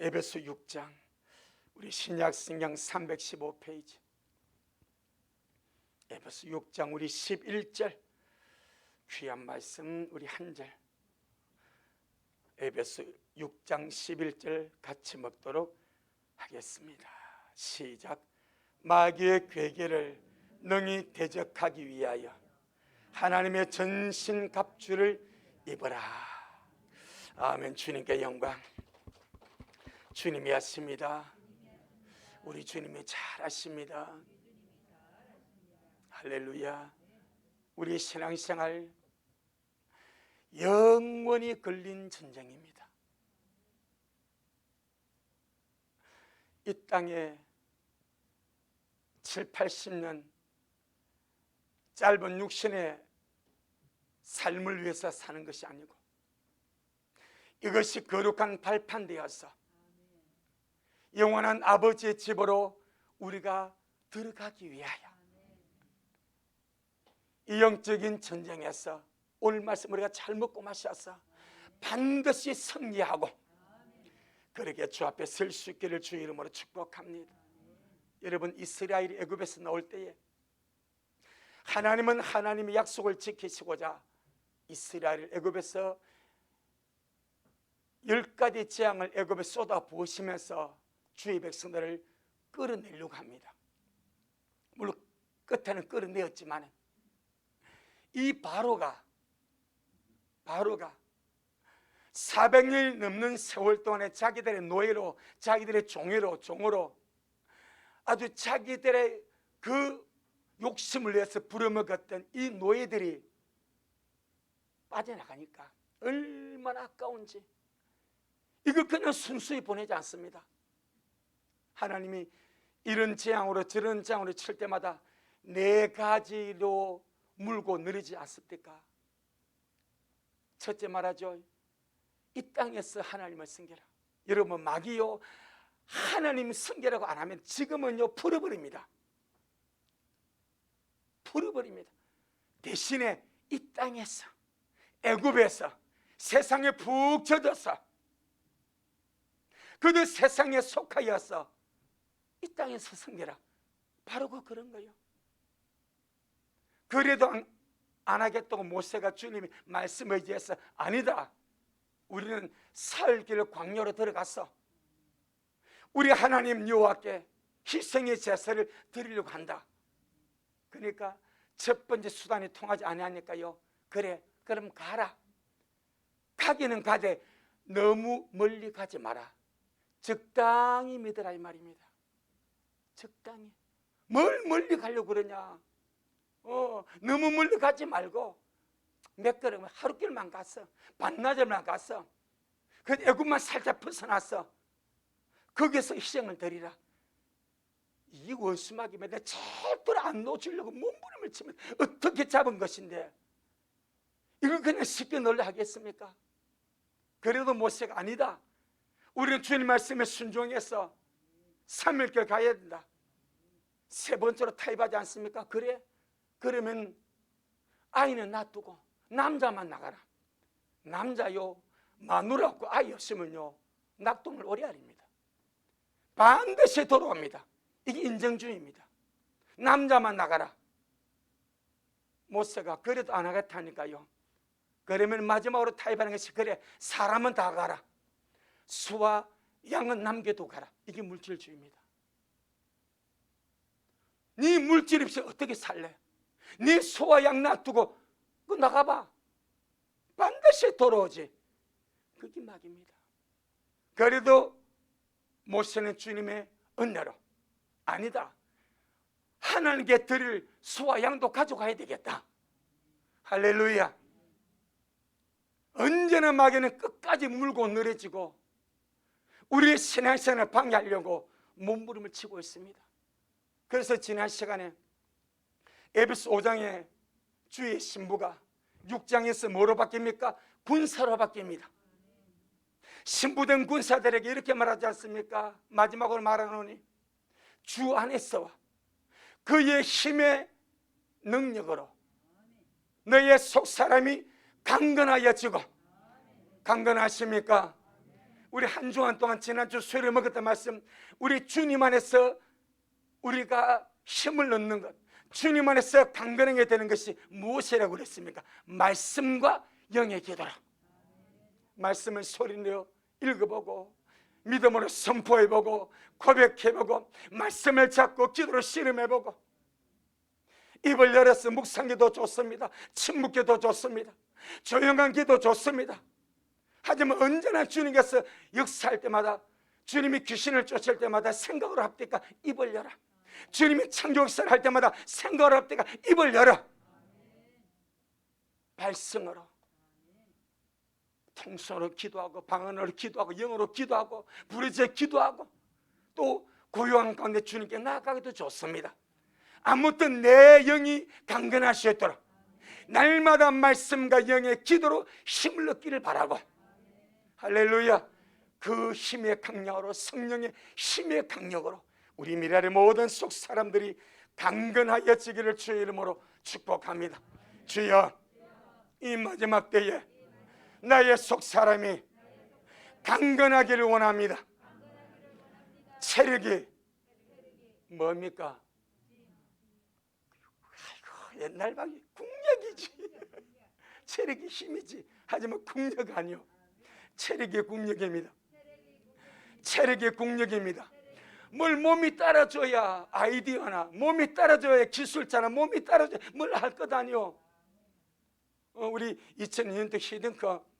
에베소 6장 우리 신약성경 315페이지 에베소 6장 우리 11절 귀한 말씀 우리 한 절 에베소 6장 11절 같이 먹도록 하겠습니다. 시작. 마귀의 괴계를 능히 대적하기 위하여 하나님의 전신갑주를 입어라. 아멘. 주님께 영광. 주님이 하십니다. 우리 주님이 잘하십니다. 할렐루야. 우리 신앙생활 영원히 걸린 전쟁입니다. 이 땅에 7, 80년 짧은 육신의 삶을 위해서 사는 것이 아니고 이것이 거룩한 발판되어서 영원한 아버지의 집으로 우리가 들어가기 위하여 이 영적인 전쟁에서 오늘 말씀 우리가 잘 먹고 마셔서 반드시 승리하고 그렇게 주 앞에 설 수 있기를 주 이름으로 축복합니다. 여러분, 이스라엘이 애굽에서 나올 때에 하나님은 하나님의 약속을 지키시고자 이스라엘을 애굽에서 10가지 재앙을 애굽에 쏟아 부으시면서 주의 백성들을 끌어내려고 합니다. 물론 끝에는 끌어내었지만 이 바로가 400년 넘는 세월 동안에 자기들의 노예로, 자기들의 종으로 아주 자기들의 그 욕심을 위해서 부려먹었던 이 노예들이 빠져나가니까 얼마나 아까운지 이걸 그냥 순수히 보내지 않습니다. 하나님이 이런 재앙으로 저런 재앙으로 칠 때마다 4가지로 물고 늘리지 않습니까? 첫째 말하죠. 이 땅에서 하나님을 섬겨라. 여러분, 마귀요 하나님 섬겨라고 안 하면 지금은요 풀어버립니다. 대신에 이 땅에서 애굽에서 세상에 푹 젖어서 그들 세상에 속하여서 이 땅에서 섬겨라. 바로 그런 거예요. 그래도 안 하겠다고 모세가 주님이 말씀을 의지해서 아니다. 우리는 살 길 광야로 들어가서 우리 하나님 여호와께 희생의 제사를 드리려고 한다. 그러니까 첫 번째 수단이 통하지 아니하니까요. 그래, 그럼 가라. 가기는 가되 너무 멀리 가지 마라. 적당히 믿으라 이 말입니다. 적당히. 뭘 멀리 가려고 그러냐? 너무 멀리 가지 말고 몇 걸음 하루길만 갔어. 반나절만 갔어. 그 애굽만 살짝 벗어났어. 거기서 희생을 드리라. 이 원수마귀면 내가 절대로 안 놓치려고 몸부림을 치면 어떻게 잡은 것인데 이걸 그냥 쉽게 놀라 하겠습니까? 그래도 모세가 아니다. 우리는 주님 말씀에 순종해서 3일길 가야 된다. 세 번째로 타협하지 않습니까? 그래? 그러면 아이는 놔두고 남자만 나가라. 남자요 마누라 없고 아이 없으면요 낙동을 오래 아립니다. 반드시 돌아옵니다. 이게 인정주의입니다. 남자만 나가라. 모세가 그래도 안 하겠다니까요. 그러면 마지막으로 타협하는 것이 그래 사람은 다 가라. 수와 양은 남겨도 가라. 이게 물질주의입니다. 네 물질 없이 어떻게 살래? 네 소와 양 놔두고 나가봐. 반드시 돌아오지. 그게 마귀입니다. 그래도 모세는 주님의 은혜로 아니다. 하나님께 드릴 소와 양도 가져가야 되겠다. 할렐루야. 언제나 마귀는 끝까지 물고 늘어지고 우리의 신앙생활을 방해하려고 몸부림을 치고 있습니다. 그래서 지난 시간에 에베소 5장에 주의 신부가 6장에서 뭐로 바뀝니까? 군사로 바뀝니다. 신부된 군사들에게 이렇게 말하지 않습니까? 마지막으로 말하노니 주 안에서와 그의 힘의 능력으로 너의 속사람이 강건하여지고. 강건하십니까? 우리 한 주간 동안 지난주 수요일에 먹었던 말씀, 우리 주님 안에서 우리가 힘을 얻는 것, 주님 안에서 강건하게 되는 것이 무엇이라고 그랬습니까? 말씀과 영의 기도라. 말씀을 소리내어 읽어보고 믿음으로 선포해보고 고백해보고 말씀을 잡고 기도로 씨름해보고, 입을 열어서 묵상기도 좋습니다. 침묵기도 좋습니다. 조용한 기도 좋습니다. 하지만 언제나 주님께서 역사할 때마다, 주님이 귀신을 쫓을 때마다 생각으로 합니까? 입을 열어. 주님이 창조 역사를 할 때마다 생각으로 합니까? 입을 열어. 발성으로, 통성으로 기도하고 방언으로 기도하고 영어로 기도하고 부르짖어 기도하고 또 고요한 가운데 주님께 나아가기도 좋습니다. 아무튼 내 영이 강건할 수 있도록 날마다 말씀과 영의 기도로 힘을 얻기를 바라고, 할렐루야, 그 힘의 강력으로, 성령의 힘의 강력으로 우리 미라의 모든 속 사람들이 강건하여지기를 주의 이름으로 축복합니다. 주여, 이 마지막 때에 나의 속 사람이 강건하기를 원합니다. 체력이 뭡니까? 아이고, 옛날 방이 국력이지. 체력이 힘이지. 하지만 국력 아니요, 체력이 국력입니다. 체력이 국력입니다. 뭘 몸이 따라줘야 아이디어나, 몸이 따라줘야 기술자나, 몸이 따라줘야 뭘 할 것 아니요. 우리 2002년도 히든컵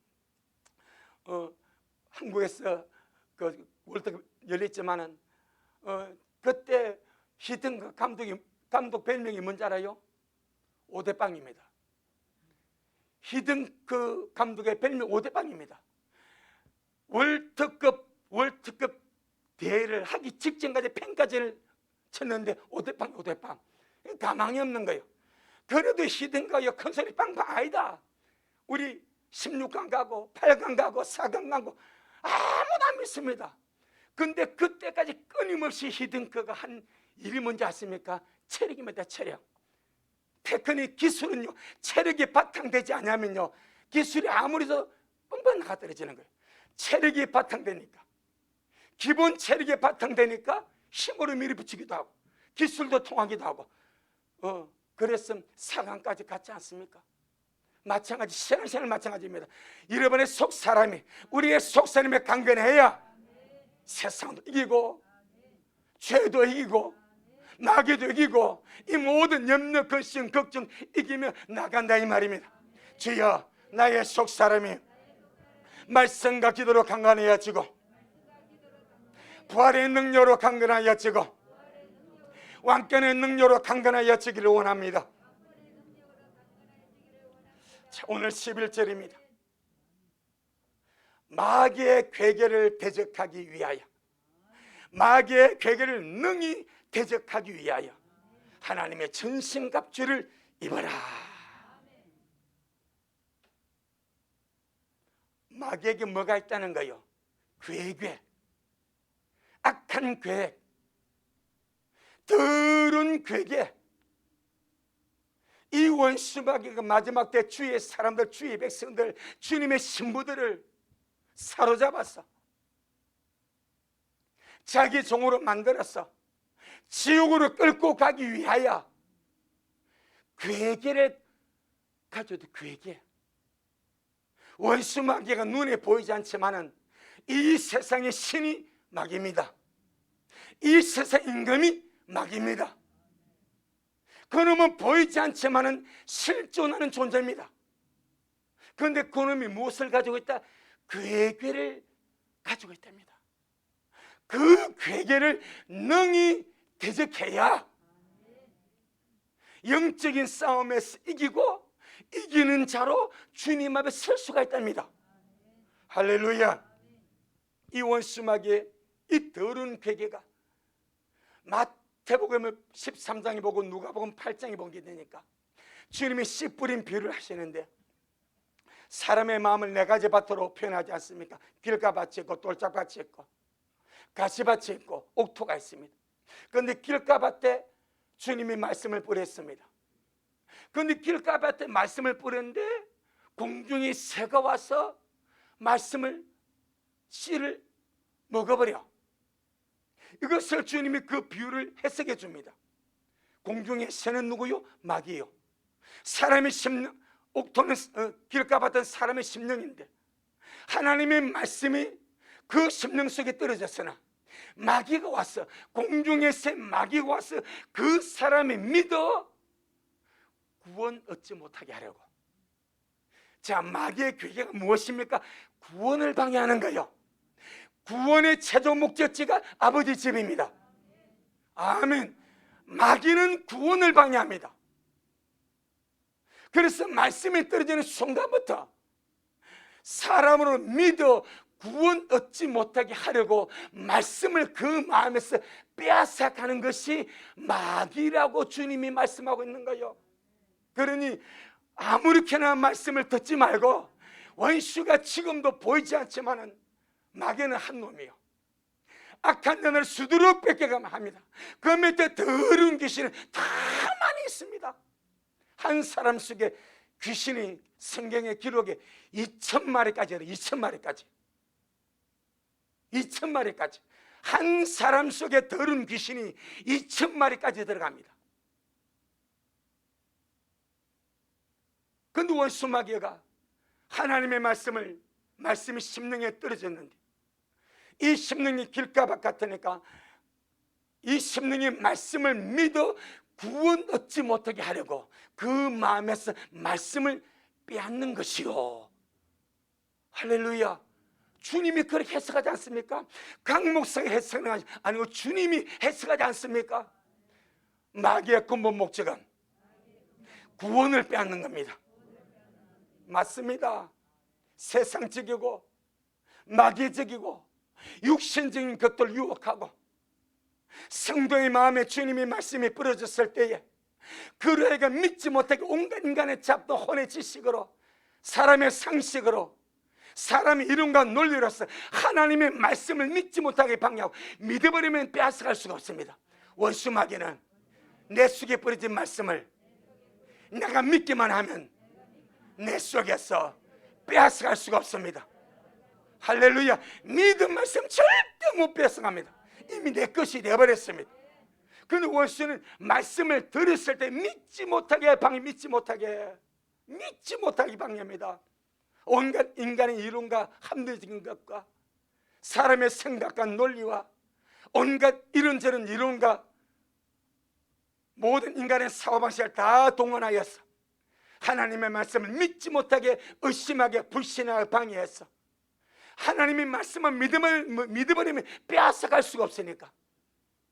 한국에서 그 월드컵 열렸지만은 그때 히든컵 감독 별명이 뭔지 알아요? 오대빵입니다. 히든컵 감독의 별명 오대빵입니다. 월드컵 대회를 하기 직전까지 펜까지를 쳤는데 오대빵 가망이 없는 거예요. 그래도 히든컵이 큰 소리 빵빵 아니다. 우리 16강 가고 8강 가고 4강 가고 아무도 안 믿습니다. 근데 그때까지 끊임없이 히든컵가 한 일이 뭔지 아십니까? 체력입니다. 체력. 테크닉, 기술은요, 체력이 바탕되지 않으면요, 기술이 아무리 더 뻥뻥 나가 떨어지는 거예요. 체력이 바탕되니까, 기본 체력이 바탕되니까 힘으로 밀어붙이기도 하고 기술도 통하기도 하고, 그랬으면 4강까지 갔지 않습니까? 마찬가지, 신앙생활 마찬가지입니다. 여러분의 속 사람이, 우리의 속 사람이 강건해야 세상도 이기고 죄도 이기고 마귀도 이기고 이 모든 염려, 근심, 걱정 이기며 나간다 이 말입니다. 주여, 나의 속 사람이 말씀과 기도로 강건해야지고 부활의 능력으로 강건하여지고 왕권의 능력으로 강건하여지기를 원합니다. 자, 오늘 11절입니다. 마귀의 괴계를 대적하기 위하여, 마귀의 괴계를 능히 대적하기 위하여 하나님의 전신갑주를 입어라. 마귀에게 뭐가 있다는 거예요? 괴계, 악한 계획, 더러운 괴계. 이 원수 마귀가 마지막 때 주의 사람들, 주의 백성들, 주님의 신부들을 사로잡았어. 자기 종으로 만들었어. 지옥으로 끌고 가기 위하여 괴계를 가져도, 괴계. 원수 마귀가 눈에 보이지 않지만은 이 세상의 신이 마귀입니다. 이 세상 임금이 마귀입니다. 그놈은 보이지 않지만은 실존하는 존재입니다. 그런데 그놈이 무엇을 가지고 있다? 괴계를 가지고 있답니다. 그 괴계를 능히 대적해야 영적인 싸움에서 이기고 이기는 자로 주님 앞에 설 수가 있답니다. 할렐루야. 이 원수 마귀의 이 더러운 괴계가 마태복음 13장이 보고 누가복음 8장이 보게 되니까 주님이 씨 뿌린 비유를 하시는데, 사람의 마음을 네 가지 밭으로 표현하지 않습니까? 길가밭이 있고 돌짝밭이 있고 가시밭이 있고 옥토가 있습니다. 그런데 길가밭에 주님이 말씀을 뿌렸습니다. 그런데 길가밭에 말씀을 뿌렸는데 공중에 새가 와서 말씀을 씨를 먹어버려. 이것을 주님이 그 비유를 해석해 줍니다. 공중의 새는 누구요? 마귀요. 사람의 심령, 옥토는 길가봤던 사람의 심령인데 하나님의 말씀이 그 심령 속에 떨어졌으나 마귀가 와서, 공중의 새 마귀가 와서 그 사람이 믿어 구원 얻지 못하게 하려고. 자, 마귀의 괴계가 무엇입니까? 구원을 방해하는 거예요. 구원의 최종 목적지가 아버지 집입니다. 아멘. 마귀는 구원을 방해합니다. 그래서 말씀이 떨어지는 순간부터 사람으로 믿어 구원 얻지 못하게 하려고 말씀을 그 마음에서 빼앗아가는 것이 마귀라고 주님이 말씀하고 있는 거예요. 그러니 아무렇게나 말씀을 듣지 말고, 원수가 지금도 보이지 않지만은 마귀는 한 놈이요, 악한 년을 수두룩 뺏겨가면 합니다. 그 밑에 더러운 귀신은 다 많이 있습니다. 한 사람 속에 귀신이 성경의 기록에 2,000마리까지 2,000마리까지 2,000마리까지 한 사람 속에 더러운 귀신이 2,000마리까지 들어갑니다. 근데 원수 마귀가 하나님의 말씀이 심령에 떨어졌는데, 이 심령이 길가밭 같으니까 이 심령이 말씀을 믿어 구원 얻지 못하게 하려고 그 마음에서 말씀을 빼앗는 것이요. 할렐루야. 주님이 그렇게 해석하지 않습니까? 각 목사가 해석하지 아니고 주님이 해석하지 않습니까? 마귀의 근본 목적은 구원을 빼앗는 겁니다. 맞습니다. 세상적이고 마귀적이고 육신적인 것들 유혹하고, 성도의 마음에 주님의 말씀이 부러졌을 때에 그로 하여금 믿지 못하게 온갖 인간의 잡도 혼의 지식으로, 사람의 상식으로, 사람의 이름과 논리로서 하나님의 말씀을 믿지 못하게 방해하고, 믿어버리면 빼앗아갈 수가 없습니다. 원수 마귀는 내 속에 뿌려진 말씀을 내가 믿기만 하면 내 속에서 빼앗아갈 수가 없습니다. 할렐루야. 믿음 말씀 절대 못 뺏어갑니다. 이미 내 것이 되어버렸습니다. 그런데 원수는 말씀을 들었을 때 믿지 못하게 방해합니다. 온갖 인간의 이론과 합리적인 것과 사람의 생각과 논리와 온갖 이런저런 이론과 모든 인간의 사고방식을 다 동원하여서 하나님의 말씀을 믿지 못하게 의심하게 불신하게 방해해서, 하나님의 말씀을 믿어버리면 빼앗아갈 수가 없으니까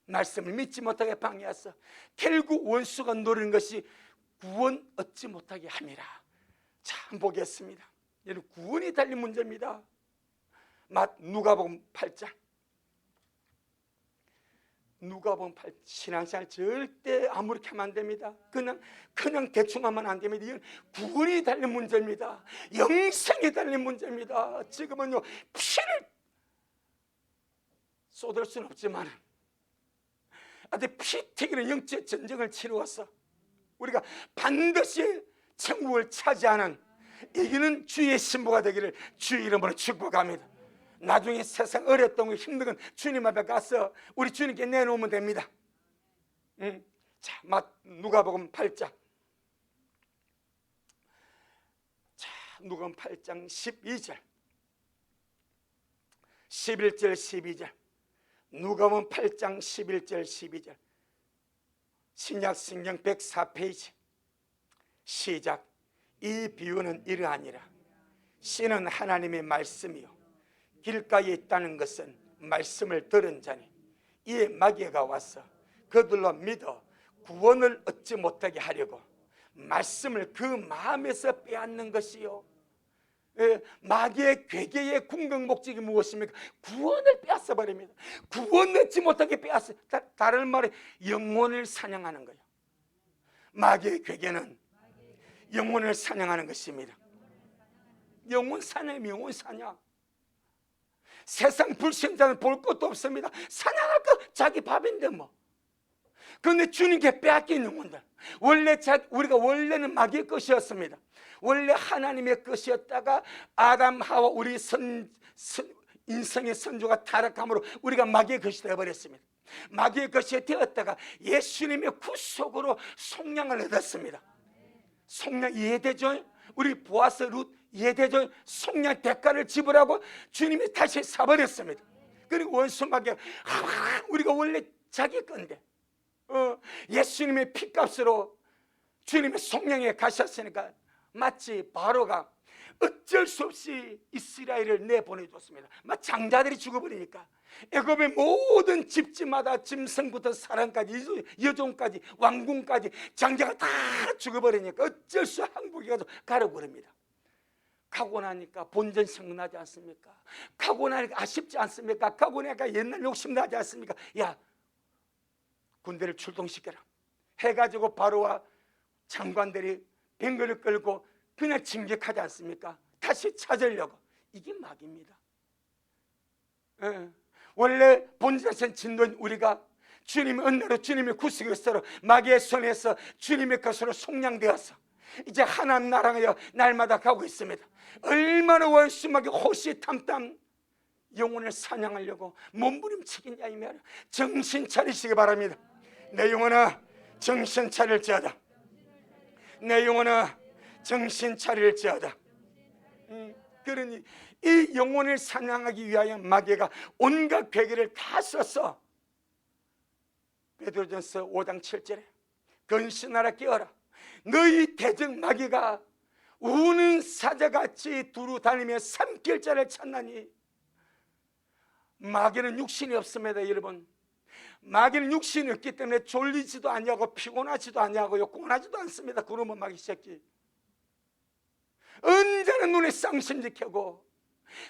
말씀을 믿지 못하게 방해해서 결국 원수가 노리는 것이 구원 얻지 못하게 함이라. 자, 한번 보겠습니다. 여러분, 구원이 달린 문제입니다. 누가복음 8장. 누가복음 8장. 신앙생활 절대 아무렇게 하면 안 됩니다. 그냥 대충 하면 안 됩니다. 이건 구원이 달린 문제입니다. 영생이 달린 문제입니다. 지금은요, 피를 쏟을 수는 없지만 피 튀기는 영적 전쟁을 치루어서 우리가 반드시 천국을 차지하는 이기는 주의 신부가 되기를 주의 이름으로 축복합니다. 나중에 세상 어렸던 거 힘든 건 주님 앞에 가서 우리 주님께 내놓으면 됩니다. 자, 누가복음 8장. 자, 누가복음 8장 12절 11절 12절. 누가복음 8장 11절 12절. 신약 성경 104페이지. 시작. 이 비유는 이러하니라. 씨는 하나님의 말씀이요 길가에 있다는 것은 말씀을 들은 자니, 이에 마귀가 와서 그들로 믿어 구원을 얻지 못하게 하려고 말씀을 그 마음에서 빼앗는 것이요. 마귀의 괴계의 궁극 목적이 무엇입니까? 구원을 빼앗아버립니다. 구원 얻지 못하게 빼앗아, 다른 말에 영혼을 사냥하는 거예요. 마귀의 괴계는 영혼을 사냥하는 것입니다. 영혼 사냥이면 영혼 사냥. 세상 불신자는 볼 것도 없습니다. 사냥할 거 자기 밥인데 뭐. 그런데 주님께 빼앗긴 영혼들, 우리가 원래는 마귀의 것이었습니다. 원래 하나님의 것이었다가 아담 하와 우리 인생의 선조가 타락함으로 우리가 마귀의 것이 되어버렸습니다. 마귀의 것이 되었다가 예수님의 구속으로 속량을 얻었습니다. 속량 이해되죠? 우리 보아스 룻 이해되죠? 속량 대가를 지불하고 주님이 다시 사버렸습니다. 그리고 원수 마귀가 우리가 원래 자기 건데 예수님의 피값으로 주님의 속량에 가셨으니까 마치 바로가 어쩔 수 없이 이스라엘을 내보내줬습니다. 막 장자들이 죽어버리니까 애굽의 모든 집집마다 짐승부터 사람까지 여종까지 왕궁까지 장자가 다 죽어버리니까 어쩔 수 없이 항복해 가지고 가려고 그럽니다. 가고 나니까 본전 생각나지 않습니까? 가고 나니까 아쉽지 않습니까? 가고 나니까 옛날 욕심나지 않습니까? 야, 군대를 출동시켜라 해가지고 바로와 장관들이 뱅거를 끌고 그냥 진격하지 않습니까? 다시 찾으려고. 이게 마귀입니다. 원래 본질에서는 진도인 우리가 주님의 은혜로 주님의 구속에서 마귀의 손에서 주님의 것으로 속량되어서 이제 하나님 나라에 날마다 가고 있습니다. 얼마나 원수마귀 호시탐탐 영혼을 사냥하려고 몸부림치겠냐 이 말이야. 정신 차리시기 바랍니다. 내 영혼아 정신 차릴지어다. 내 영혼아 정신 차릴지어다. 그러니 이 영혼을 사냥하기 위하여 마귀가 온갖 괴계를 다 썼어. 베드로전서 5장 7절에 근신하라 깨어라 너희 대적 마귀가 우는 사자같이 두루 다니며 삼킬 자를 찾나니. 마귀는 육신이 없습니다. 여러분, 마귀는 육신이 없기 때문에 졸리지도 아니하고 피곤하지도 아니하고요 곤하지도 않습니다. 그러면 마귀 새끼 언제나 눈에 쌍심지 켜고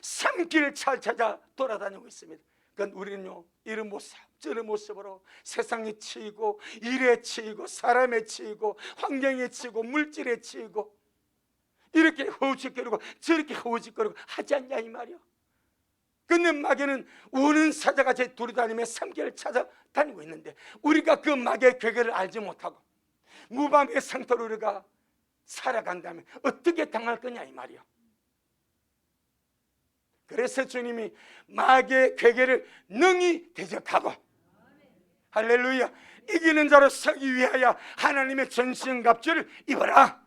삼키를 찾아 돌아다니고 있습니다. 그러니까 우리는요 이런 모습 저런 모습으로 세상에 치이고 일에 치이고 사람에 치이고 환경에 치이고 물질에 치이고 이렇게 허우적거리고 저렇게 허우적거리고 하지 않냐 이 말이요. 근데 마귀는 우는 사자같이 두루다니며 삼키를 찾아다니고 있는데 우리가 그 마귀의 괴계를 알지 못하고 무방의 상태로 우리가 살아간다면 어떻게 당할 거냐 이 말이요. 그래서 주님이 마귀의 괴계를 능히 대적하고 할렐루야 이기는 자로 서기 위하여 하나님의 전신갑주를 입어라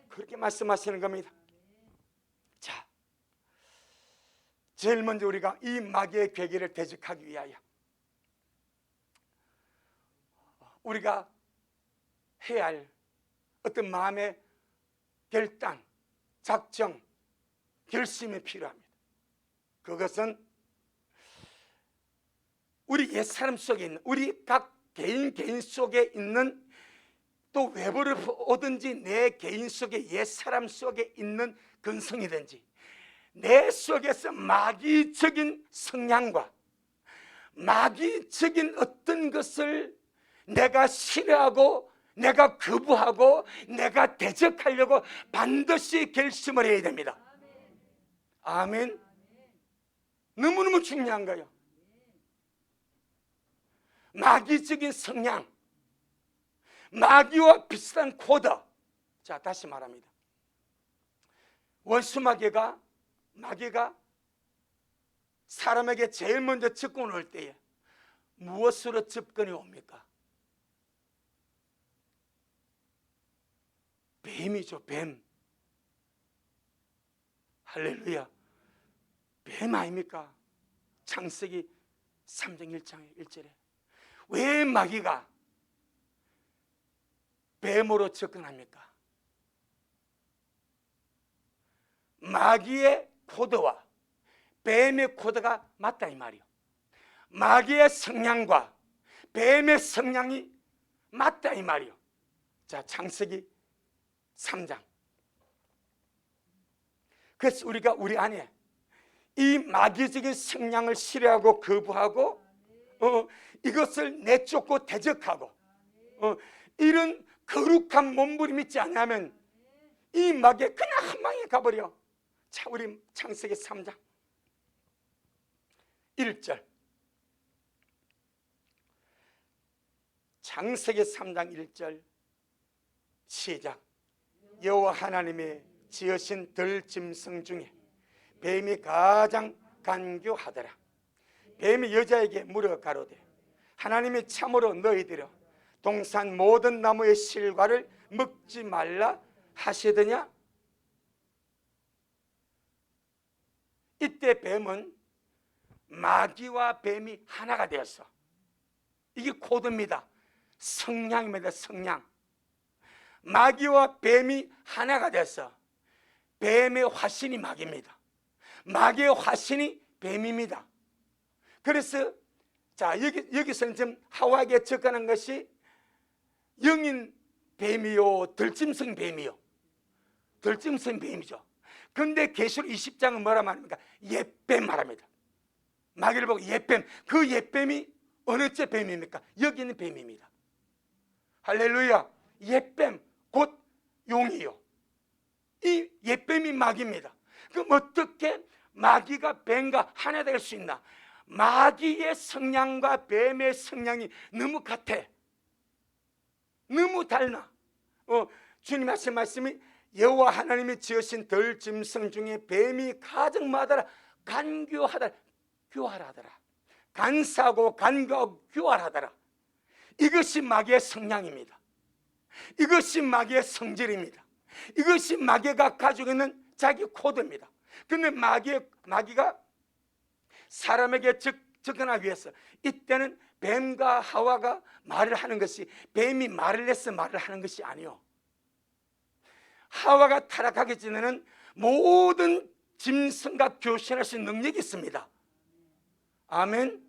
그렇게 말씀하시는 겁니다. 자, 제일 먼저 우리가 이 마귀의 괴계를 대적하기 위하여 우리가 해야 할 어떤 마음의 결단, 작정, 결심이 필요합니다. 그것은 우리 옛사람 속에 있는 우리 각 개인 속에 있는 또 외부를 오든지 내 개인 속에 옛사람 속에 있는 근성이든지 내 속에서 마귀적인 성향과 마귀적인 어떤 것을 내가 싫어하고 내가 거부하고 내가 대적하려고 반드시 결심을 해야 됩니다. 아멘. 너무너무 중요한 거예요. 마귀적인 성향, 마귀와 비슷한 코드. 자, 다시 말합니다. 원수 마귀가 사람에게 제일 먼저 접근을 할 때에 무엇으로 접근이 옵니까? 뱀이죠, 뱀. 할렐루야. 뱀 아닙니까? 창세기 3장 1장 1절에 왜 마귀가 뱀으로 접근합니까? 마귀의 코드와 뱀의 코드가 맞다 이 말이요. 마귀의 성향과 뱀의 성향이 맞다 이 말이요. 자, 창세기 3장. 그래서 우리가 우리 안에 이 마귀적인 성향을 싫어하고 거부하고 이것을 내쫓고 대적하고 이런 거룩한 몸부림 있지 않으면 이 마귀에 그냥 한 방에 가버려. 자, 우리 창세기 3장 1절. 창세기 3장 1절 시작. 여호와 하나님의 지으신 들짐승 중에 뱀이 가장 간교하더라. 뱀이 여자에게 물어 가로되 하나님이 참으로 너희들여 동산 모든 나무의 실과를 먹지 말라 하시더냐? 이때 뱀은 마귀와 뱀이 하나가 되었어. 이게 코드입니다. 성냥입니다. 성냥. 마귀와 뱀이 하나가 됐어. 뱀의 화신이 마귀입니다. 마귀의 화신이 뱀입니다. 그래서 자 여기서는 지금 하와에게 접근한 것이 영인 뱀이요 들짐승 뱀이요. 들짐승 뱀이죠. 그런데 계시록 20장은 뭐라 말합니까? 옛뱀 말합니다. 마귀를 보고 옛뱀. 그 옛뱀이 어느 째 뱀입니까? 여기 있는 뱀입니다. 할렐루야. 옛뱀 곧 용이요. 이 옛뱀이 마귀입니다. 그럼 어떻게 마귀가 뱀과 하나 될 수 있나? 마귀의 성향과 뱀의 성향이 너무 같아. 너무 달라. 주님 하신 말씀이 여호와 하나님이 지으신 들짐승 중에 뱀이 가장 뭐하더라? 간교하더라. 교활하더라. 간사하고 간교하고 교활하더라. 이것이 마귀의 성향입니다. 이것이 마귀의 성질입니다. 이것이 마귀가 가지고 있는 자기 코드입니다. 그런데 마귀가 사람에게 접근하기 위해서 이때는 뱀과 하와가 말을 하는 것이 뱀이 말을 해서 말을 하는 것이 아니요. 하와가 타락하기 전에는 모든 짐승과 교신할 수 있는 능력이 있습니다. 아멘.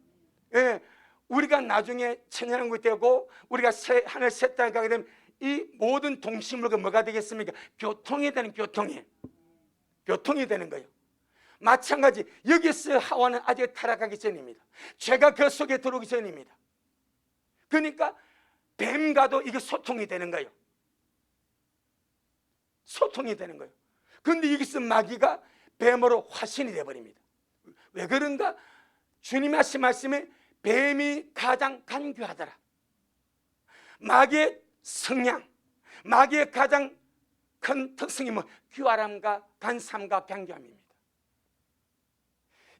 예, 우리가 나중에 천연왕국이 되고 우리가 하늘 새 땅에 가게 되면 이 모든 동식물과 뭐가 되겠습니까? 교통이 되는 교통이 되는 거예요. 마찬가지 여기서 하와는 아직 타락하기 전입니다. 죄가 그 속에 들어오기 전입니다. 그러니까 뱀과도 이게 소통이 되는 거예요. 소통이 되는 거예요. 그런데 여기서 마귀가 뱀으로 화신이 되어버립니다. 왜 그런가? 주님 하신 말씀에 뱀이 가장 간교하더라. 마귀의 성향, 마귀의 가장 큰 특성이 뭐? 교활함과 간삼과 간교함입니다.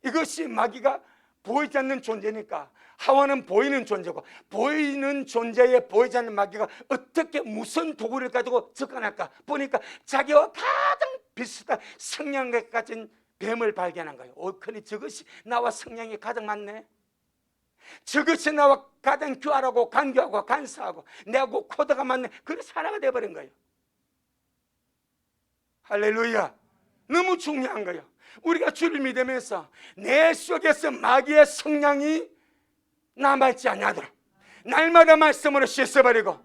이것이 마귀가 보이지 않는 존재니까 하와는 보이는 존재고, 보이는 존재에 보이지 않는 마귀가 어떻게 무슨 도구를 가지고 접근할까 보니까 자기와 가장 비슷한 성향과 가진 뱀을 발견한 거예요. 그러니 저것이 나와 성향이 가장 맞네. 저것이 나와 가장 교활하고 간교하고 간사하고 내가 그 코드가 맞네. 그래서 하나가 되어버린 거예요. 할렐루야. 너무 중요한 거예요. 우리가 주를 믿으면서 내 속에서 마귀의 성향이 남아있지 않냐더라. 날마다 말씀으로 씻어버리고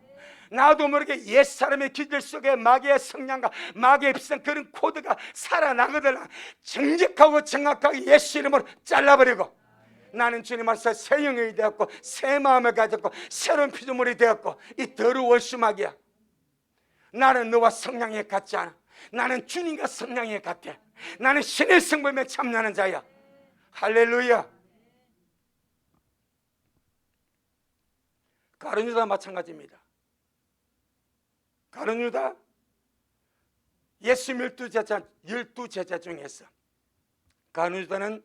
나도 모르게 옛사람의 기질 속에 마귀의 성향과 마귀의 비슷한 그런 코드가 살아나거든. 정직하고 정확하게 예수 이름으로 잘라버리고 나는 주님 앞에서 새 영이 되었고 새 마음을 가졌고 새로운 피조물이 되었고 이 더러운 수마귀야. 나는 너와 성향이 같지 않아. 나는 주님과 성향이 같아. 나는 신의 성품에 참나는 자야. 할렐루야. 가룟 유다 마찬가지입니다. 가룟 유다 예수 12제자 중에서 가룟 유다는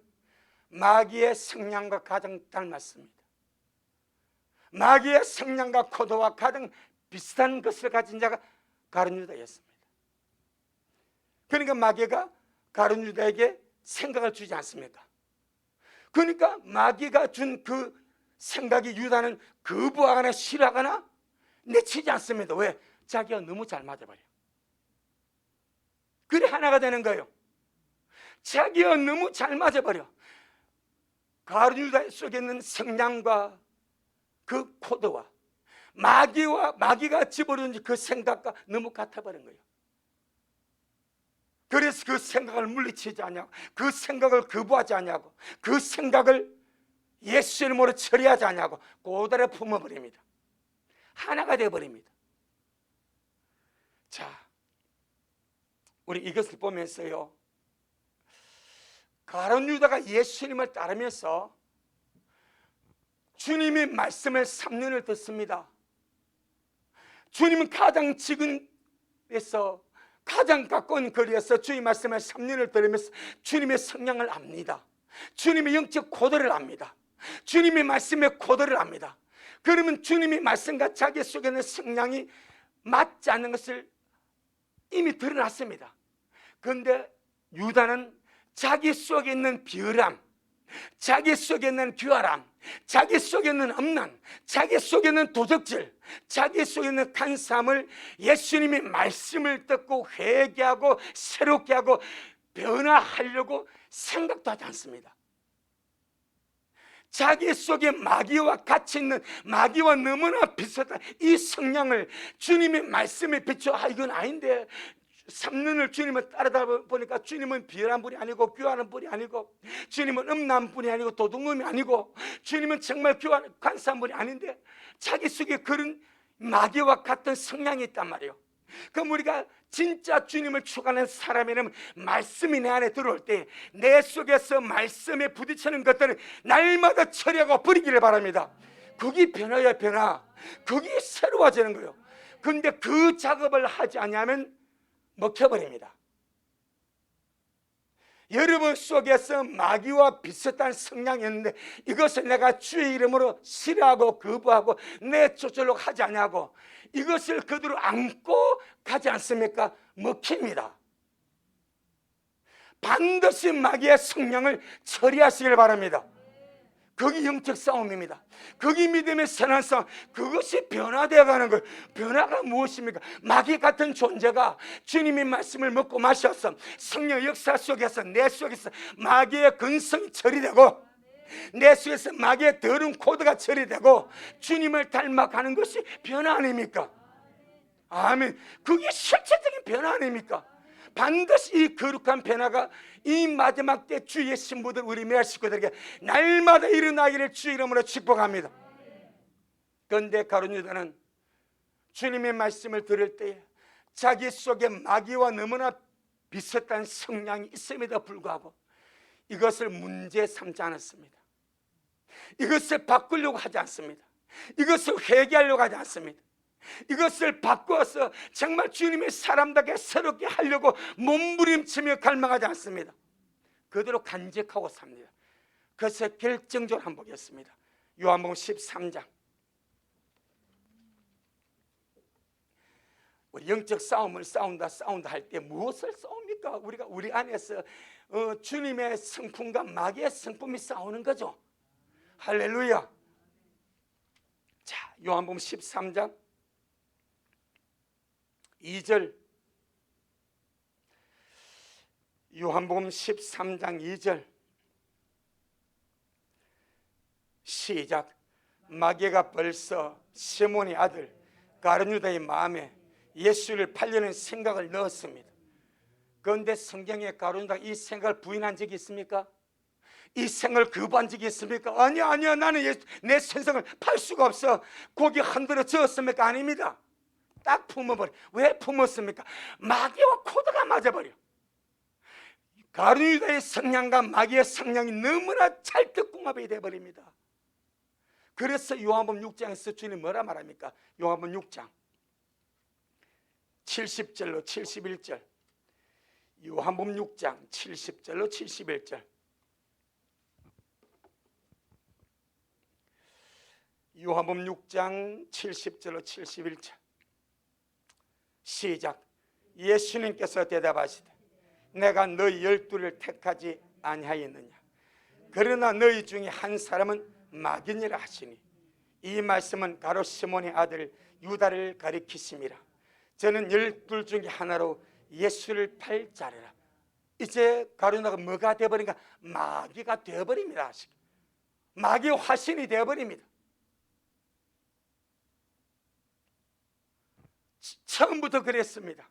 마귀의 성향과 가장 닮았습니다. 마귀의 성향과 코드와 가장 비슷한 것을 가진 자가 가룟 유다였습니다. 그러니까 마귀가 가룟 유다에게 생각을 주지 않습니까? 그러니까 마귀가 준 그 생각이 유다는 거부하거나 싫어하거나 내치지 않습니다. 왜? 자기가 너무 잘 맞아버려. 그래 하나가 되는 거예요. 자기가 너무 잘 맞아버려. 가룟 유다 속에 있는 성향과 그 코드와 마귀가 집어넣은 그 생각과 너무 같아버린 거예요. 그래서 그 생각을 물리치지 않냐고, 그 생각을 거부하지 않냐고, 그 생각을 예수 이름으로 처리하지 않냐고 고달에 품어버립니다. 하나가 되어버립니다. 자, 우리 이것을 보면서요, 가룟 유다가 예수님을 따르면서 주님의 말씀을 3년을 듣습니다. 주님은 가장 지근에서 가장 가까운 거리에서 주의 말씀을 3년을 들으면서 주님의 성향을 압니다. 주님의 영적 코드를 압니다. 주님의 말씀의 코드를 압니다. 그러면 주님의 말씀과 자기 속에 있는 성향이 맞지 않는 것을 이미 드러났습니다. 그런데 유다는 자기 속에 있는 비열함, 자기 속에 있는 교활함, 자기 속에 있는 엄난, 자기 속에 있는 도적질, 자기 속에 있는 간사함을 예수님의 말씀을 듣고 회개하고 새롭게 하고 변화하려고 생각도 하지 않습니다. 자기 속에 마귀와 같이 있는, 마귀와 너무나 비슷한 이 성향을 주님의 말씀에 비춰 이건 아닌데, 3년을 주님을 따르다 보니까 주님은 비열한 분이 아니고 교활한 분이 아니고, 주님은 음란 분이 아니고 도둑놈이 아니고, 주님은 정말 교활한 간사한 분이 아닌데 자기 속에 그런 마귀와 같은 성향이 있단 말이에요. 그럼 우리가 진짜 주님을 추구하는 사람이라면 말씀이 내 안에 들어올 때 내 속에서 말씀에 부딪히는 것들을 날마다 처리하고 버리기를 바랍니다. 그게 변화야, 변화. 그게 새로워지는 거예요. 그런데 그 작업을 하지 않으면 먹혀버립니다. 여러분 속에서 마귀와 비슷한 성향이 있는데 이것을 내가 주의 이름으로 싫어하고 거부하고 내 조절로 하지 않냐고, 이것을 그대로 안고 가지 않습니까? 먹힙니다. 반드시 마귀의 성향을 처리하시길 바랍니다. 그게 영적 싸움입니다. 그게 믿음의 선한 싸움. 그것이 변화되어 가는 거예요. 변화가 무엇입니까? 마귀 같은 존재가 주님의 말씀을 먹고 마셔서 성령 역사 속에서 내 속에서 마귀의 근성이 처리되고, 내 속에서 마귀의 더러운 코드가 처리되고 주님을 닮아가는 것이 변화 아닙니까? 아멘. 그게 실체적인 변화 아닙니까? 반드시 이 거룩한 변화가 이 마지막 때 주의 신부들, 우리 메아 식구들에게 날마다 일어나기를 주 이름으로 축복합니다. 그런데 가룟 유다는 주님의 말씀을 들을 때 자기 속에 마귀와 너무나 비슷한 성향이 있음에도 불구하고 이것을 문제 삼지 않았습니다. 이것을 바꾸려고 하지 않습니다. 이것을 회개하려고 하지 않습니다. 이것을 바꿔서 정말 주님의 사람답게 새롭게 하려고 몸부림치며 갈망하지 않습니다. 그대로 간직하고 삽니다. 그래서 결정적으로 한번 보겠습니다. 요한복음 13장. 우리 영적 싸움을 싸운다 할 때 무엇을 싸웁니까? 우리가 우리 안에서 주님의 성품과 마귀의 성품이 싸우는 거죠. 할렐루야. 자, 요한복음 13장 2절. 요한복음 13장 2절 시작. 마귀가 벌써 시몬의 아들 가룟 유다의 마음에 예수를 팔려는 생각을 넣었습니다. 그런데 성경에 가룟 유다가 이 생각을 부인한 적이 있습니까? 이 생각을 거부한 적이 있습니까? 아니야, 나는 내 생각을 팔 수가 없어. 고기 흔들어 저었습니까? 아닙니다. 딱 품어버려. 왜 품었습니까? 마귀와 코드가 맞아버려. 가룟 유다의 성향과 마귀의 성향이 너무나 찰떡궁합이 되어버립니다. 그래서 요한복음 6장에서 주님 뭐라 말합니까? 요한복음 6장 70절로 71절. 요한복음 6장 70절로 71절. 요한복음 6장 70절로 71절 시작. 예수님께서 대답하시되 내가 너희 12를 택하지 아니하였느냐? 그러나 너희 중에 한 사람은 마귀니라 하시니, 이 말씀은 가룟 시몬의 아들 유다를 가리키심이라. 저는 12 중에 하나로 예수를 팔 자리라. 이제 가룟 유다가 뭐가 되어버린가? 마귀가 되어버립니다. 마귀 화신이 되어버립니다. 처음부터 그랬습니다.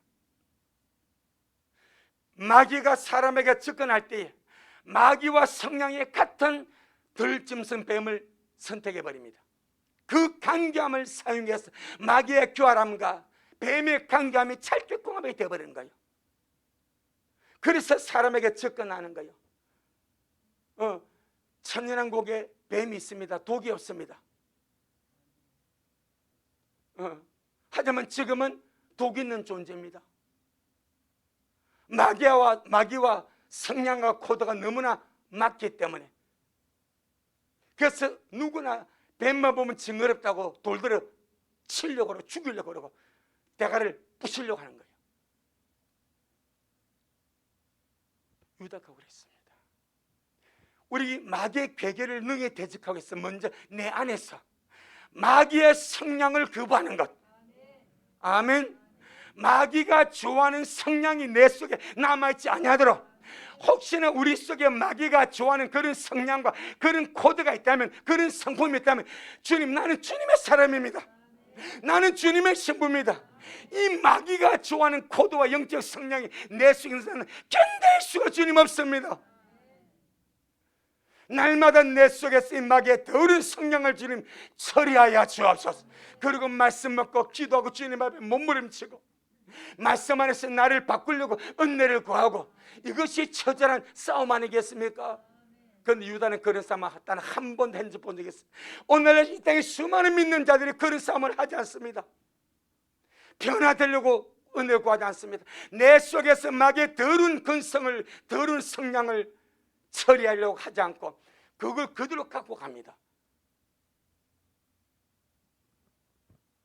마귀가 사람에게 접근할 때 마귀와 성향이 같은 들짐승 뱀을 선택해버립니다. 그 강경함을 사용해서 마귀의 교활함과 뱀의 강경함이 찰떡궁합이 되어버리는 거예요. 그래서 사람에게 접근하는 거예요. 천연왕국에 뱀이 있습니다. 독이 없습니다. 하지만 지금은 독 있는 존재입니다. 마귀와 성향과 코드가 너무나 맞기 때문에. 그래서 누구나 뱀만 보면 징그럽다고 돌들어 치려고 그러고 죽이려고 그러고 대가를 부시려고 하는 거예요. 유다가 그랬습니다. 우리 마귀의 괴계를 능히 대적하기 위해서 먼저 내 안에서 마귀의 성량을 거부하는 것. 아멘. 마귀가 좋아하는 성량이 내 속에 남아있지 아니하도록, 혹시나 우리 속에 마귀가 좋아하는 그런 성량과 그런 코드가 있다면, 그런 성품이 있다면, 주님, 나는 주님의 사람입니다. 나는 주님의 신부입니다. 이 마귀가 좋아하는 코드와 영적 성량이 내 속에 있는 견딜 수가 주님 없습니다. 날마다 내 속에서 이 마귀의 더러운 성량을 주님 처리하여 주옵소서. 그리고 말씀 먹고 기도하고 주님 앞에 몸부림치고 말씀 안에서 나를 바꾸려고 은혜를 구하고, 이것이 처절한 싸움 아니겠습니까? 그런데 유다는 그런 싸움을 단 한 번도 본 적이 있어요. 오늘날 이 땅에 수많은 믿는 자들이 그런 싸움을 하지 않습니다. 변화되려고 은혜를 구하지 않습니다. 내 속에서 마귀의 더러운 근성을, 더러운 성량을 처리하려고 하지 않고 그걸 그대로 갖고 갑니다.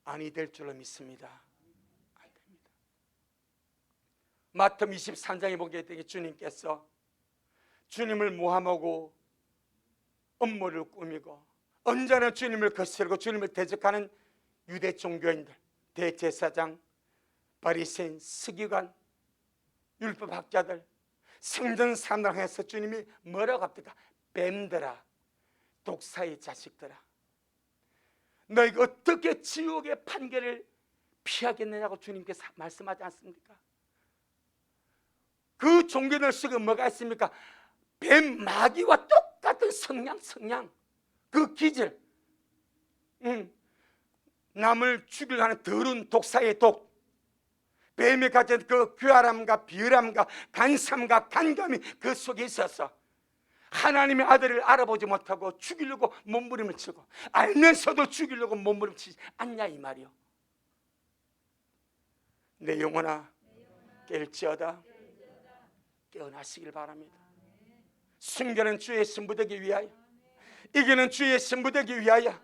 아니 될 줄로 믿습니다. 안 됩니다. 마태복음 23장에 보게 되니 주님께서 주님을 모함하고 음모를 꾸미고 언제나 주님을 거스르고 주님을 대적하는 유대 종교인들, 대제사장, 바리새인, 서기관, 율법학자들, 성전 사람들 향해서 주님이 뭐라고 합니까? 뱀들아, 독사의 자식들아, 너희가 어떻게 지옥의 판결을 피하겠느냐고 주님께서 말씀하지 않습니까? 그 종교들 속에 뭐가 있습니까? 뱀, 마귀와 똑같은 성량, 그 기질, 남을 죽이려 하는 더러운 독사의 독, 뱀이 가진 그 괴활함과 비열함과 간삼과 간감이 그 속에 있어서 하나님의 아들을 알아보지 못하고 죽이려고 몸부림을 치고, 알면서도 죽이려고 몸부림치지 않냐 이 말이요. 내 영혼아 깰지어다 깨어나시길 바랍니다. 순결한 주의 신부되기 위하여, 이기는 주의 신부되기 위하여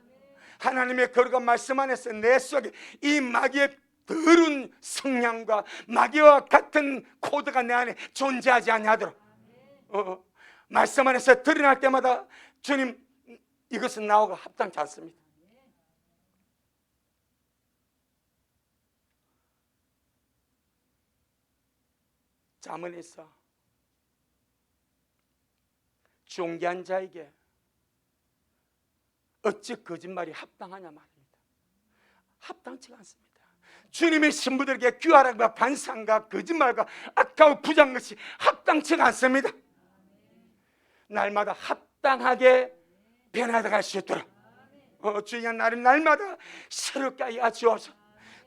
하나님의 거룩한 말씀 안에서 내 속에 이 마귀의 더러운 성량과 마귀와 같은 코드가 내 안에 존재하지 않도록 말씀 안에서 드러날 때마다 주님, 이것은 나하고 합당치 않습니다. 잠언에서 존귀한 자에게 어찌 거짓말이 합당하냐 말입니다. 합당치가 않습니다. 주님의 신부들에게 귀화랑과 반상과 거짓말과 악하고 부정한 것이 합당치가 않습니다. 날마다 합당하게 변화될 수 있도록 주여 나를 날마다 새롭게 하여 주옵소서.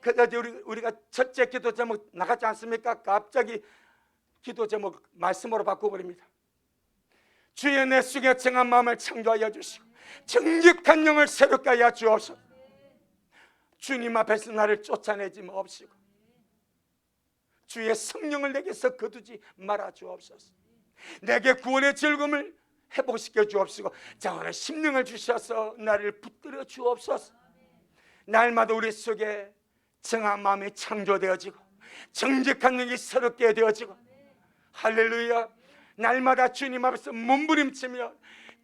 그때 우리가 첫째 기도 제목 나갔지 않습니까? 갑자기 기도 제목 말씀으로 바꿔버립니다. 주여 내 속에 정한 마음을 창조하여 주시고 정직한 영을 새롭게 하여 주옵소서. 주님 앞에서 나를 쫓아내지 마옵시고 주의 성령을 내게서 거두지 말아 주옵소서. 내게 구원의 즐거움을 회복시켜 주옵시고 자원의 심령을 주셔서 나를 붙들어 주옵소서. 날마다 우리 속에 정한 마음이 창조되어지고 정직한 영이 새롭게 되어지고, 할렐루야, 날마다 주님 앞에서 몸부림치며,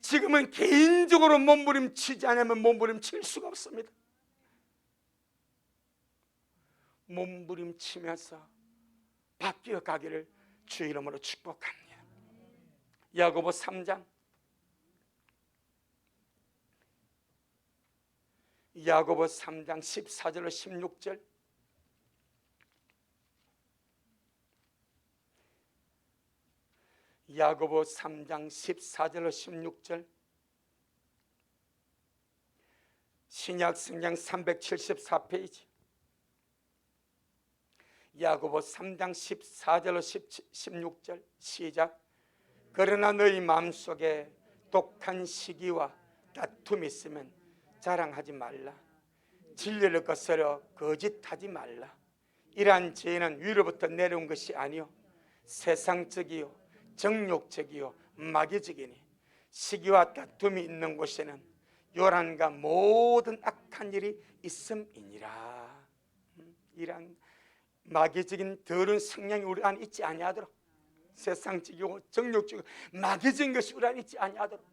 지금은 개인적으로 몸부림치지 않으면 몸부림칠 수가 없습니다. 몸부림치면서 바뀌어 가기를 주 이름으로 축복합니다. 야고보 3장 야고보 3장 14절로 16절, 야고보 3장 14절로 16절, 신약 성경 374페이지, 야고보 3장 14절로 16절 시작. 그러나 너희 마음속에 독한 시기와 다툼이 있으면 자랑하지 말라. 진리를 거스려 거짓하지 말라. 이러한 죄는 위로부터 내려온 것이 아니요 세상적이요 정욕적이요 마귀적이니 시기와 다툼이 있는 곳에는 요란과 모든 악한 일이 있음이니라. 이런 마귀적인 더러운 성향이 우리 안에 있지 아니하도록, 세상적이고 정욕적이고 마귀적인 것이 우리 안에 있지 아니하도록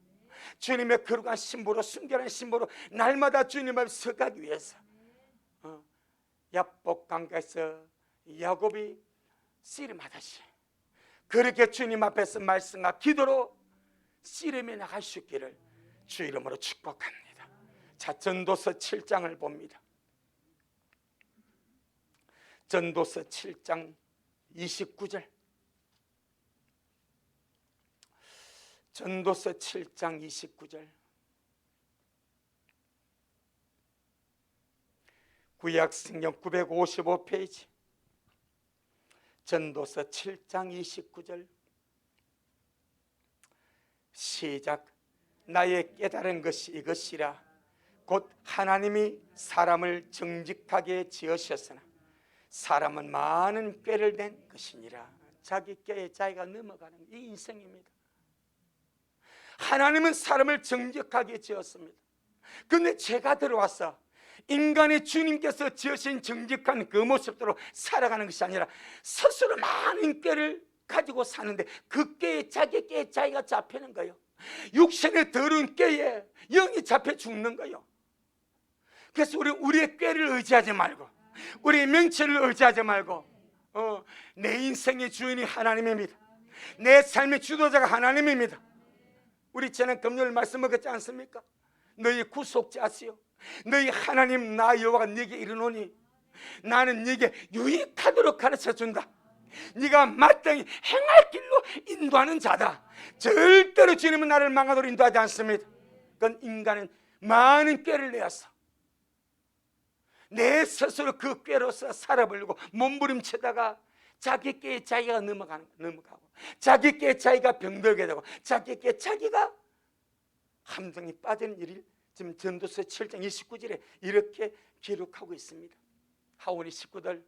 주님의 거룩한 신부로, 순결한 신부로 날마다 주님 앞에 서가기 위해서 야복 강가에서 야곱이 씨름하듯이 그렇게 주님 앞에서 말씀과 기도로 씨름해 나갈 수 있기를 주 이름으로 축복합니다. 자, 전도서 7장을 봅니다. 전도서 7장 29절. 전도서 7장 29절. 구약성경 955페이지. 전도서 7장 29절. 시작. 나의 깨달은 것이 이것이라. 곧 하나님이 사람을 정직하게 지으셨으나 사람은 많은 꾀를 낸 것이니라. 자기 꾀에 자기가 넘어가는 이 인생입니다. 하나님은 사람을 정직하게 지었습니다. 그런데 죄가 들어와서 인간이 주님께서 지으신 정직한 그 모습대로 살아가는 것이 아니라 스스로 많은 꾀를 가지고 사는데 그 꾀에, 자기 꾀에 자기가 잡히는 거예요. 육신의 더러운 꾀에 영이 잡혀 죽는 거예요. 그래서 우리의 꾀를 의지하지 말고, 우리의 명체를 의지하지 말고, 내 인생의 주인이 하나님입니다. 내 삶의 주도자가 하나님입니다. 우리 지난 금요일 말씀 먹었지 않습니까? 너희 구속자시요 너희 하나님 나 여호와가 네게 이르노니 나는 네게 유익하도록 가르쳐준다. 네가 마땅히 행할 길로 인도하는 자다. 절대로 주님은 나를 망하도록 인도하지 않습니다. 그건 인간은 많은 꾀를 내어서 내 스스로 그 꾀로서 살아보려고 몸부림치다가 자기 꾀에 자기가 넘어가고, 자기 꾀에 자기가 병들게 되고, 자기 꾀에 자기가 함정이 빠지는 일이 지금 전도서 7장 29절에 이렇게 기록하고 있습니다. 하오니 식구들,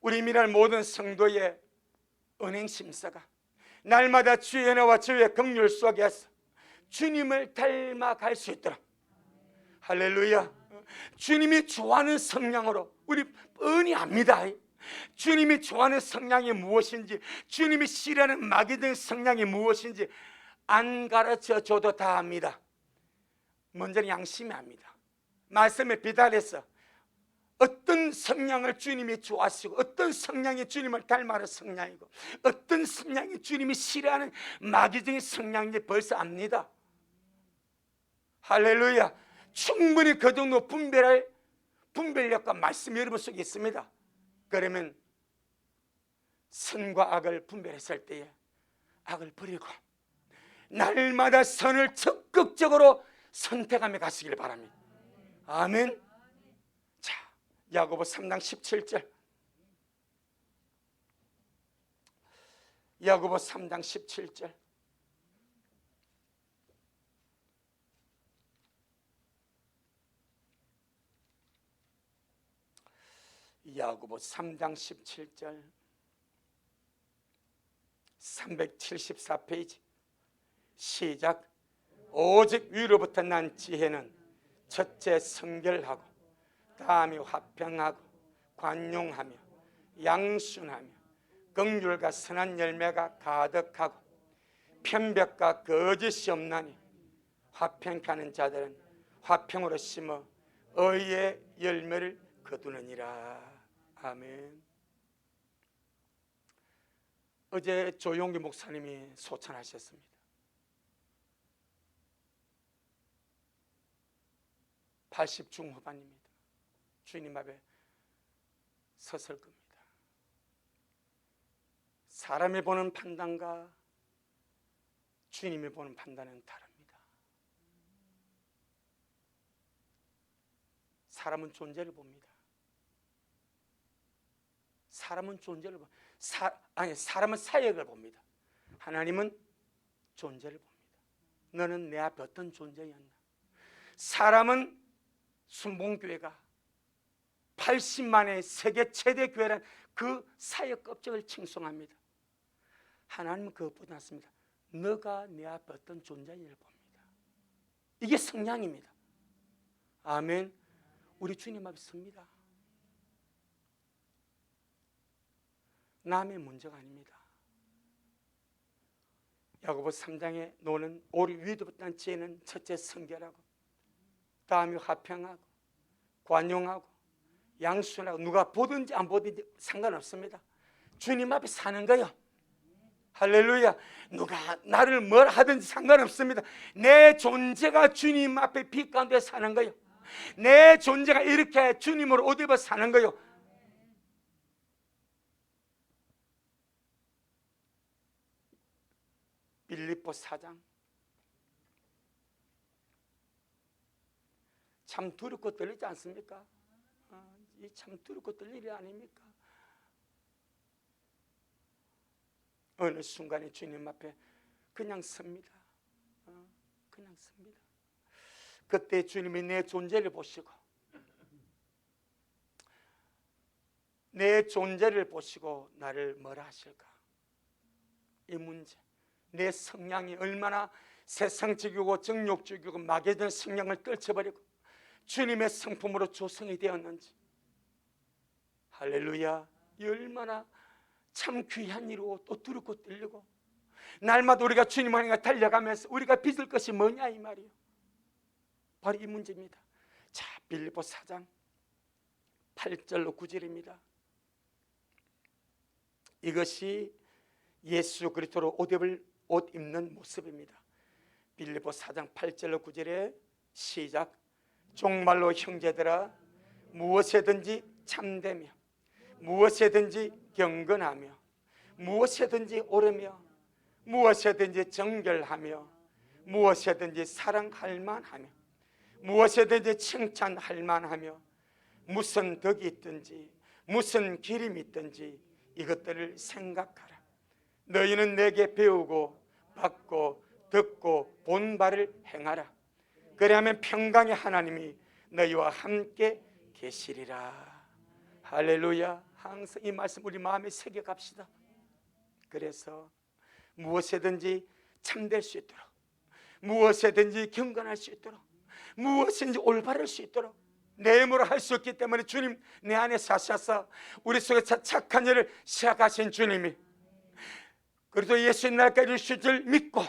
우리 미랄 모든 성도의 은행 심사가 날마다 주의 은혜와 주의 긍휼 속에서 주님을 닮아갈 수 있도록, 할렐루야, 주님이 좋아하는 성향으로 우리 뻔히 압니다. 주님이 좋아하는 성향이 무엇인지, 주님이 싫어하는 마귀적인 성향이 무엇인지 안 가르쳐 줘도 다 압니다. 먼저는 양심이 압니다. 말씀에 비달해서 어떤 성향을 주님이 좋아하시고 어떤 성향이 주님을 닮아는 성향이고 어떤 성향이 주님이 싫어하는 마귀적인 성향인지 벌써 압니다. 할렐루야. 충분히 그 정도 분별력과 말씀이 여러분 속에 있습니다. 그러면 선과 악을 분별했을 때에 악을 버리고 날마다 선을 적극적으로 선택하며 가시길 바랍니다. 아멘. 자, 야고보 3장 17절. 야고보 3장 17절. 야고보 3장 17절. 374페이지. 시작. 오직 위로부터 난 지혜는 첫째 성결하고 다음이 화평하고 관용하며 양순하며 긍휼과 선한 열매가 가득하고 편벽과 거짓이 없나니 화평케 하는 자들은 화평으로 심어 의의 열매를 거두느니라. 아멘. 어제 조용기 목사님이 소천하셨습니다. 80 중후반입니다. 주님 앞에 섰을 겁니다. 사람이 보는 판단과 주님이 보는 판단은 다릅니다. 사람은 존재를 봅니다. 사람은 존재를 봅니다. 사람은 사역을 봅니다. 하나님은 존재를 봅니다. 너는 내 앞에 어떤 존재였나? 사람은 순봉교회가 80만의 세계 최대 교회란 그 사역 업적을 칭송합니다. 하나님은 그것보다 낫습니다. 너가 내 앞에 어떤 존재인지를 봅니다. 이게 성량입니다. 아멘. 우리 주님 앞에 섭니다. 남의 문제가 아닙니다. 야고보서 3장에 노는 오리 위도부터 지혜는 첫째 성결하고, 다음에 화평하고, 관용하고, 양순하고, 누가 보든지 안 보든지 상관없습니다. 주님 앞에 사는 거예요. 할렐루야. 누가 나를 뭘 하든지 상관없습니다. 내 존재가 주님 앞에 빛 가운데 사는 거예요. 내 존재가 이렇게 주님으로 옷 입어 사는 거예요. 빌립보 4장. 참 두렵고 떨리지 않습니까? 이 참 두렵고 떨릴 일이 아닙니까? 어느 순간에 주님 앞에 그냥 섭니다. 그냥 섭니다. 그때 주님이 내 존재를 보시고, 내 존재를 보시고 나를 뭐라 하실까? 이 문제, 내 성향이 얼마나 세상적이고 정욕적이고 마귀의 성향을 떨쳐버리고 주님의 성품으로 조성이 되었는지, 할렐루야. 이 얼마나 참 귀한 일이고 또 두렵고 떨리고, 날마다 우리가 주님 안에 달려가면서 우리가 빚을 것이 뭐냐 이 말이에요. 바로 이 문제입니다. 자, 빌립보 4장 8절로 9절입니다. 이것이 예수 그리스도로 옷 입는 모습입니다. 빌립보 4장 8절로 9절에 시작. 정말로 형제들아, 무엇에든지 참되며, 무엇에든지 경건하며, 무엇에든지 옳으며, 무엇에든지 정결하며, 무엇에든지 사랑할 만하며, 무엇에든지 칭찬할 만하며, 무슨 덕이 있든지 무슨 기림이 있든지 이것들을 생각하라. 너희는 내게 배우고 받고 듣고 본 바를 행하라. 그리하면 평강의 하나님이 너희와 함께 계시리라. 할렐루야. 항상 이 말씀 우리 마음에 새겨갑시다. 그래서 무엇이든지 참될 수 있도록, 무엇이든지 경건할 수 있도록, 무엇인지 올바를 수 있도록 내 힘으로 할 수 없기 때문에 주님 내 안에 사셔서 우리 속에 착한 일을 시작하신 주님이 그래도 예수님 날까지 주실 줄 믿고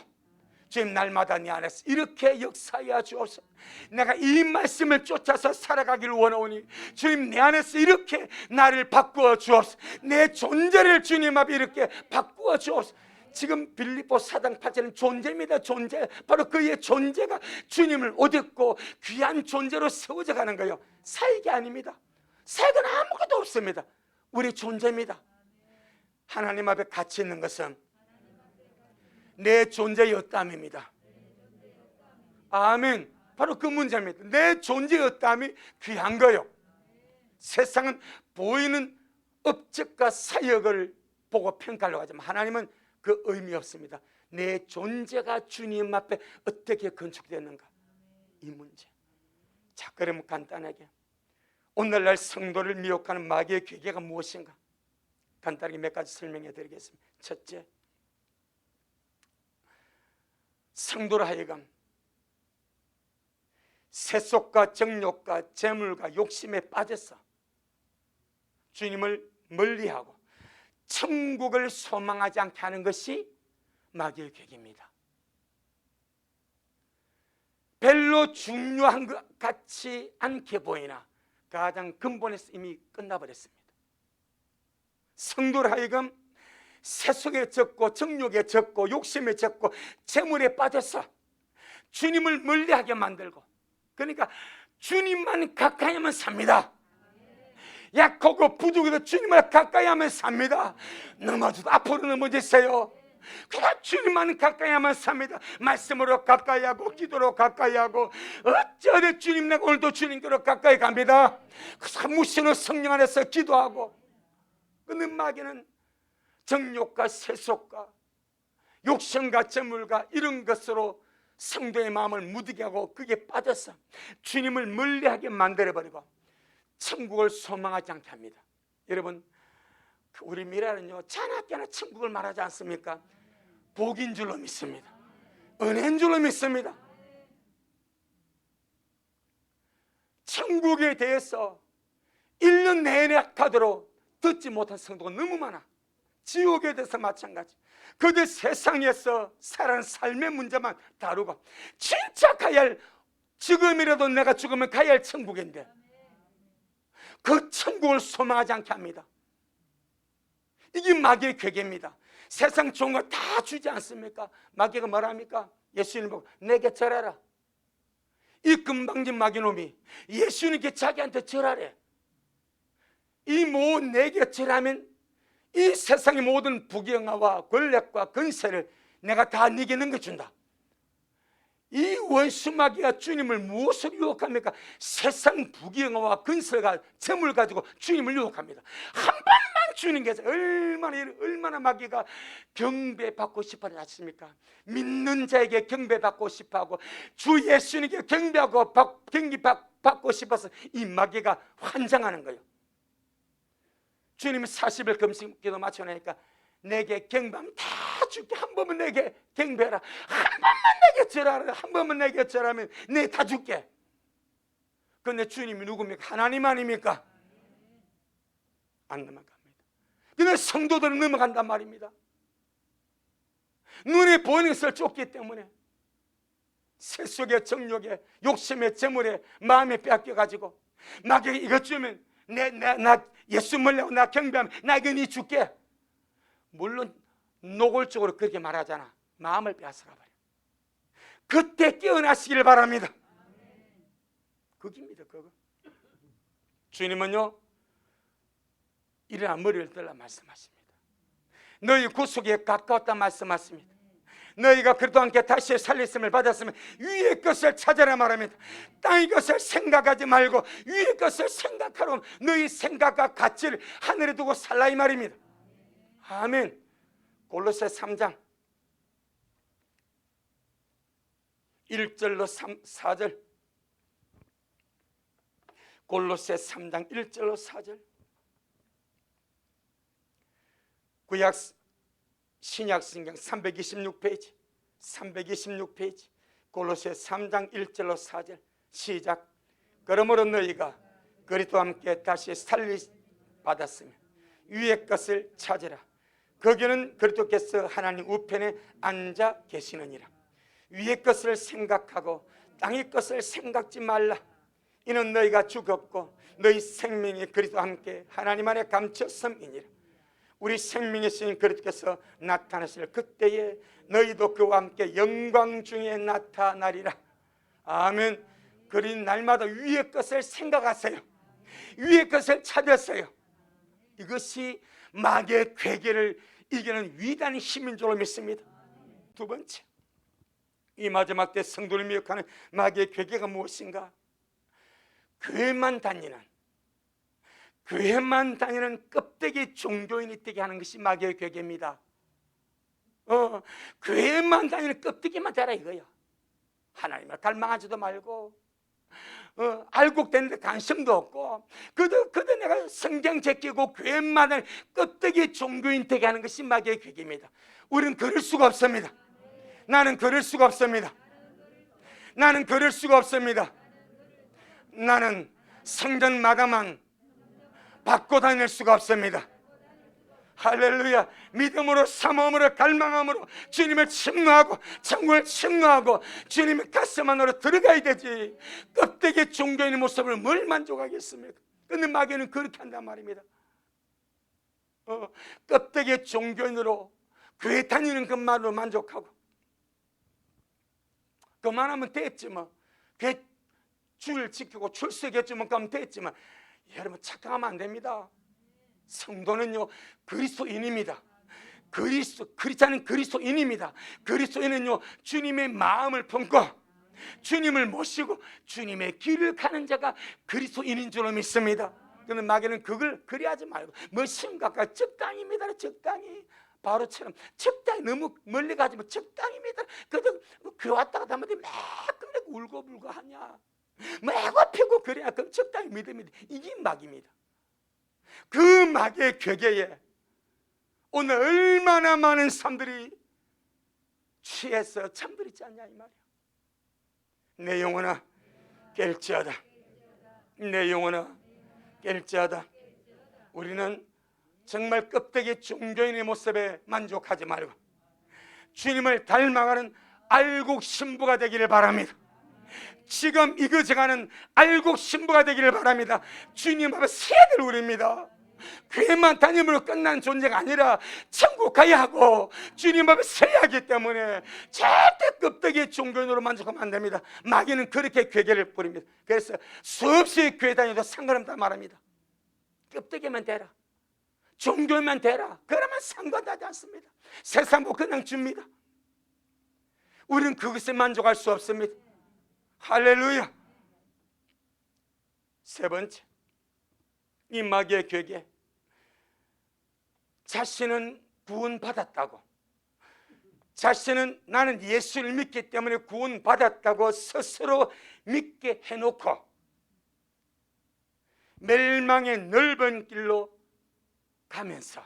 주님 날마다 내 안에서 이렇게 역사하여 주옵소서. 내가 이 말씀을 쫓아서 살아가기를 원하오니 주님 내 안에서 이렇게 나를 바꾸어 주옵소서. 내 존재를 주님 앞에 이렇게 바꾸어 주옵소서. 지금 빌립보 4장 8절은 존재입니다. 존재. 바로 그의 존재가 주님을 옷 입고 귀한 존재로 세워져 가는 거예요. 사역이 아닙니다. 사역은 아무것도 없습니다. 우리 존재입니다. 하나님 앞에 가치 있는 것은 내 존재의 어떠함입니다. 아멘. 바로 그 문제입니다. 내 존재의 어떠함이 귀한 거예요. 세상은 보이는 업적과 사역을 보고 평가하려고 하지만 하나님은 그 의미 없습니다. 내 존재가 주님 앞에 어떻게 건축되는가, 이 문제. 자, 그러면 간단하게 오늘날 성도를 미혹하는 마귀의 괴계가 무엇인가 간단하게 몇 가지 설명해 드리겠습니다. 첫째, 성도로 하여금 세속과 정욕과 재물과 욕심에 빠져서 주님을 멀리하고 천국을 소망하지 않게 하는 것이 마귀의 계기입니다. 별로 중요한 것 같지 않게 보이나 가장 근본에서 이미 끝나버렸습니다. 성도로 하여금 세속에 젖고 정욕에 젖고 욕심에 젖고 재물에 빠져서 주님을 멀리하게 만들고, 그러니까 주님만 가까이 하면 삽니다. 약하고 부족해도 주님을 가까이 하면 삽니다. 넘어져도 앞으로 넘어지세요. 그냥 주님만 가까이 하면 삽니다. 말씀으로 가까이 하고 기도로 가까이 하고 어쩌면 주님 내가 오늘도 주님께로 가까이 갑니다. 그래서 무신의 성령 안에서 기도하고. 근데 마귀는 정욕과 세속과 욕심과 재물과 이런 것으로 성도의 마음을 무디게 하고 그게 빠져서 주님을 멀리하게 만들어버리고 천국을 소망하지 않게 합니다. 여러분, 우리 미래는요 자나깨나 천국을 말하지 않습니까? 복인 줄로 믿습니다. 은혜인 줄로 믿습니다. 천국에 대해서 1년 내내 가도록 듣지 못한 성도가 너무 많아. 지옥에 대해서 마찬가지. 그들 세상에서 살아가는 삶의 문제만 다루고, 진짜 가야 할, 지금이라도 내가 죽으면 가야 할 천국인데 그 천국을 소망하지 않게 합니다. 이게 마귀의 괴계입니다. 세상 좋은 거 다 주지 않습니까? 마귀가 뭐랍니까? 예수님 보고 내게 절하라. 이 금방진 마귀놈이 예수님께 자기한테 절하래. 이 내게 절하면 이 세상의 모든 부귀영화와 권력과 권세를 내가 다 네게 넘겨준다. 이 원수 마귀가 주님을 무엇으로 유혹합니까? 세상 부귀영화와 권세가 재물 가지고 주님을 유혹합니다. 한 번만 주님께서 얼마나 마귀가 경배받고 싶어 하십니까? 믿는 자에게 경배받고 싶어하고 주 예수님께 경배받고 싶어서 이 마귀가 환장하는 거예요. 주님이 40일 금식기도 마쳐내니까 내게 경배하면 다 줄게. 한 번만 내게 경배하라. 한 번만 내게 절하라. 한 번만 내게 절하면 내 다 줄게. 그런데 주님이 누굽니까? 하나님 아닙니까? 안 넘어갑니다. 근데 성도들은 넘어간단 말입니다. 눈에 보이는 것을 쫓기 때문에 세속의 정욕에 욕심의 재물에 마음에 빼앗겨가지고 나에게 이것 주면 나 예수 믿으려고 나 경배하면 나 이거 네 줄게. 물론 노골적으로 그렇게 말하잖아. 마음을 빼앗아가 버려. 그때 깨어나시길 바랍니다. 그겁니다. 그거. 주님은요 일어나 머리를 들라 말씀하십니다. 너희 구속에 가까웠다 말씀하십니다. 너희가 그리스도와 함께 다시 살리심을 받았으면 위의 것을 찾아라 말합니다. 땅의 것을 생각하지 말고 위의 것을 생각하러 너희 생각과 가치를 하늘에 두고 살라 이 말입니다. 아멘. 골로새 3장 1절로 4절. 골로새 3장 1절로 4절. 구약 신약 성경 326페이지 326페이지 골로새 3장 1절로 4절. 시작. 그러므로 너희가 그리스도와 함께 다시 살리 받았으면 위의 것을 찾으라. 거기는 그리스도께서 하나님 우편에 앉아 계시느니라. 위의 것을 생각하고 땅의 것을 생각지 말라. 이는 너희가 죽었고 너희 생명이 그리스도와 함께 하나님 안에 감춰섬이니라. 우리 생명의 신 그리스도께서 나타나실 그때에 너희도 그와 함께 영광 중에 나타나리라. 아멘. 그리 날마다 위의 것을 생각하세요. 위의 것을 찾으세요. 이것이 마귀의 괴계를 이기는 위대한 힘인 줄 믿습니다. 두 번째, 이 마지막 때 성도를 미혹하는 마귀의 괴계가 무엇인가? 교회만 다니는 껍데기 종교인이 되게 하는 것이 마귀의 괴계입니다. 교회만 다니는 껍데기만 되라 이거야. 하나님을 갈망하지도 말고 알곡되는데 관심도 없고 그도 내가 성경 제끼고 교회만 다니는 껍데기 종교인 되게 하는 것이 마귀의 괴계입니다. 우리는 그럴 수가 없습니다. 나는 그럴 수가 없습니다. 나는 그럴 수가 없습니다. 나는 성전마다만 받고 다닐 수가 없습니다. 할렐루야. 믿음으로 사모함으로 갈망함으로 주님을 침노하고 천국을 침노하고 주님의 가슴 안으로 들어가야 되지. 껍데기 종교인의 모습을 뭘 만족하겠습니까? 근데 마귀는 그렇게 한단 말입니다. 껍데기 종교인으로 교회 다니는 것만으로 만족하고 그만하면 됐지 뭐. 교회 줄 지키고 출석했지만 가면 됐지만 여러분 착각하면 안 됩니다. 성도는요 그리스도인입니다. 크리스찬은 그리스도인입니다. 그리스도인은요 주님의 마음을 품고 주님을 모시고 주님의 길을 가는 자가 그리스도인인 줄로 믿습니다. 그런데 마귀는 그걸 그리하지 말고 뭐 심각하게 적당입니다. 적당히 바로처럼 적당히 너무 멀리 가지만 적당입니다. 그래도 교회 왔다 갔다 하면 막 그래 울고불고 하냐 매고 피고 그래야 그럼 적당히 믿음이 이게 마귀입니다. 그 마귀의 괴계에 오늘 얼마나 많은 사람들이 취해서 잠들지 않냐 이 말이야. 내 영혼아 깰지어다. 내 영혼아 깰지어다. 우리는 정말 껍데기 종교인의 모습에 만족하지 말고 주님을 닮아가는 알곡 신부가 되기를 바랍니다. 지금 익어져가는 알곡 신부가 되기를 바랍니다. 주님 앞에 서야 될 우리입니다. 교회만 다님으로 끝난 존재가 아니라 천국 가야 하고 주님 앞에 서야 하기 때문에 절대 껍데기 종교인으로 만족하면 안 됩니다. 마귀는 그렇게 괴계를 부립니다. 그래서 수없이 교회 다녀도 상관없다 말합니다. 껍데기만 되라, 종교만 되라, 그러면 상관하지 않습니다. 세상 뭐 그냥 줍니다. 우리는 그것에 만족할 수 없습니다. 할렐루야. 세 번째, 이 마귀의 괴계, 자신은 구원받았다고, 자신은 나는 예수를 믿기 때문에 구원받았다고 스스로 믿게 해놓고 멸망의 넓은 길로 가면서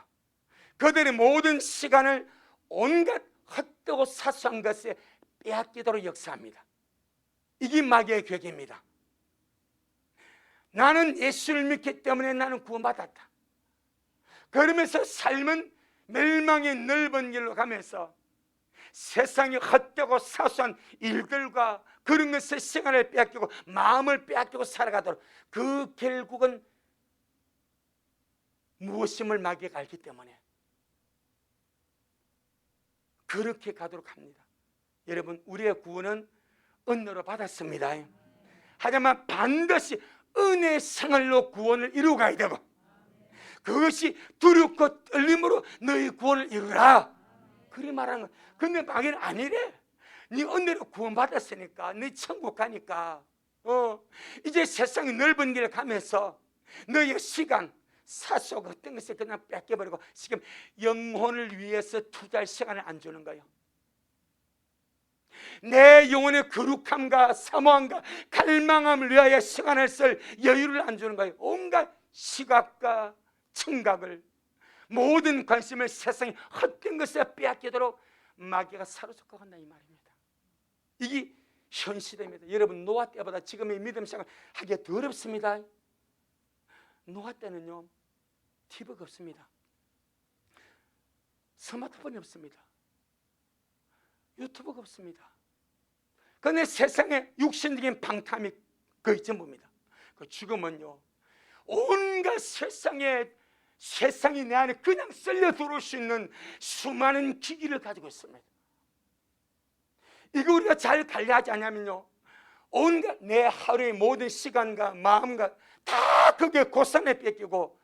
그들의 모든 시간을 온갖 헛되고 사소한 것에 빼앗기도록 역사합니다. 이게 마귀의 괴계입니다. 나는 예수를 믿기 때문에 나는 구원받았다. 그러면서 삶은 멸망의 넓은 길로 가면서 세상의 헛되고 사소한 일들과 그런 것에 시간을 빼앗기고 마음을 빼앗기고 살아가도록, 그 결국은 무엇임을 마귀가 알기 때문에 그렇게 가도록 합니다. 여러분, 우리의 구원은 은혜로 받았습니다. 하지만 반드시 은혜의 생활로 구원을 이루어 가야 되고, 그것이 두렵고 떨림으로 너희 구원을 이루라, 그리 말하는 거예요. 근데 마귀는 아니래. 네 은혜로 구원받았으니까, 네 천국 가니까 이제 세상의 넓은 길을 가면서 너의 시간, 사소하고 어떤 것을 그냥 뺏겨버리고 지금 영혼을 위해서 투자할 시간을 안 주는 거예요. 내 영혼의 거룩함과 사모함과 갈망함을 위하여 시간을 쓸 여유를 안 주는 거예요. 온갖 시각과 청각을, 모든 관심을 세상의 헛된 것에 빼앗기도록 마귀가 사로잡고 간다 이 말입니다. 이게 현 시대입니다. 여러분, 노아 때보다 지금의 믿음 생활 하기가 더 어렵습니다. 노아 때는요, TV가 없습니다. 스마트폰이 없습니다. 유튜브가 없습니다. 그런데 세상에 육신적인 방탐이 거의 전부입니다. 지금은요, 온갖 세상이 내 안에 그냥 쓸려 들어올 수 있는 수많은 기기를 가지고 있습니다. 이거 우리가 잘 관리하지 않으면요, 온갖 내 하루의 모든 시간과 마음과 다 그게 고산에 뺏기고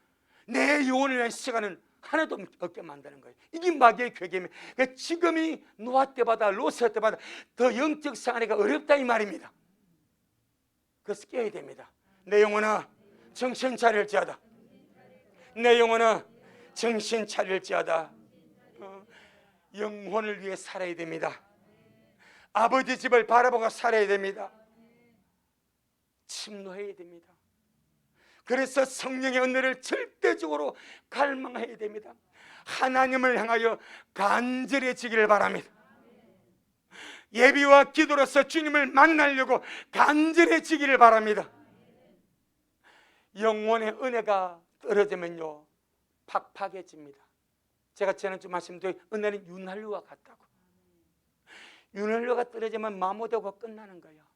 내 영혼을 위한 시간은 하나도 없게 만드는 거예요. 이게 마귀의 괴계입니다. 그러니까 지금이 노아 때보다 롯의 때보다 더 영적 생활이 어렵다 이 말입니다. 그래서 깨어야 됩니다. 내 영혼아 정신 차릴지어다. 내 영혼아 정신 차릴지어다. 영혼을 위해 살아야 됩니다. 아버지 집을 바라보고 살아야 됩니다. 침노해야 됩니다. 그래서 성령의 은혜를 절대적으로 갈망해야 됩니다. 하나님을 향하여 간절해지기를 바랍니다. 예비와 기도로서 주님을 만나려고 간절해지기를 바랍니다. 영혼의 은혜가 떨어지면요, 팍팍해집니다. 제가 지난주 말씀드린 은혜는 윤활유와 같다고. 윤활유가 떨어지면 마모되고 끝나는 거예요.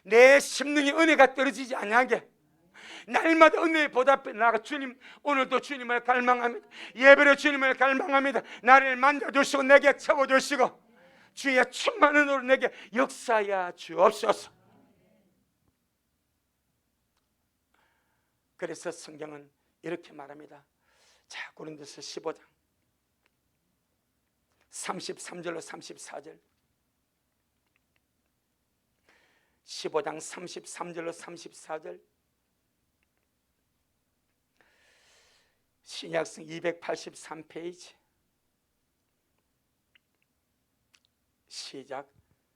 내 심령의 은혜가 떨어지지 않게 날마다 은혜에 보답해 나가, 주님 오늘도 주님을 갈망합니다. 예배로 주님을 갈망합니다. 나를 만져주시고 내게 채워주시고 주의 충만한 은혜로 내게 역사하여 주옵소서. 그래서 성경은 이렇게 말합니다. 자, 고린도서 15장 33절로 34절, 15장 33절로 34절, 신약성 283페이지. 시작.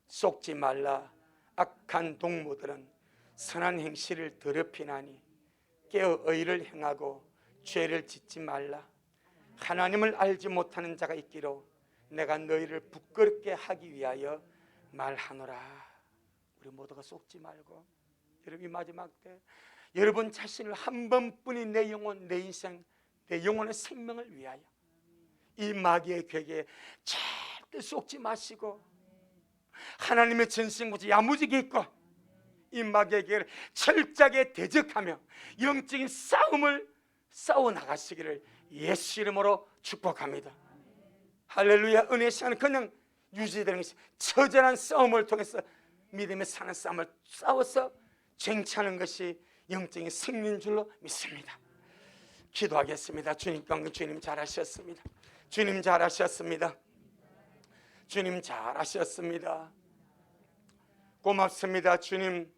속지 말라. 악한 동무들은 선한 행실을 더럽히나니 깨어 의를 행하고 죄를 짓지 말라. 하나님을 알지 못하는 자가 있기로 내가 너희를 부끄럽게 하기 위하여 말하노라. 우리 모두가 속지 말고, 여러분 이 마지막 때 여러분 자신을 한 번뿐이 내 영혼, 내 인생, 내 영혼의 생명을 위하여 이 마귀의 괴계에 절대 속지 마시고 하나님의 전신고지 야무지게 입고 이 마귀의 괴계를 철저하게 대적하며 영적인 싸움을 싸워 나가시기를 예수 이름으로 축복합니다. 할렐루야. 은혜의 시간은 그냥 유지되는 것이 처절한 싸움을 통해서 믿음의 사는 싸움을 싸워서 쟁취하는 것이 영적인 승리인 줄로 믿습니다. 기도하겠습니다. 주님 방금 주님 잘하셨습니다. 주님 잘하셨습니다. 주님 잘하셨습니다. 고맙습니다. 주님,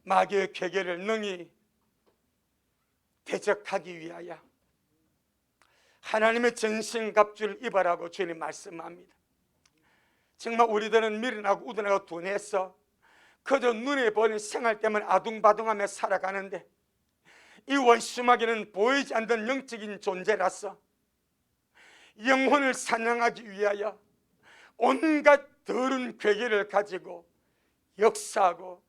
마귀의 괴계를 능히 대적하기 위하여 하나님의 전신갑주를 입으라고 주님 말씀합니다. 정말 우리들은 미련하고 우둔하고 둔해서 그저 눈에 보이는 생활 때문에 아둥바둥하며 살아가는데 이 원수마귀는 보이지 않는 영적인 존재라서 영혼을 사냥하기 위하여 온갖 더러운 괴계를 가지고 역사하고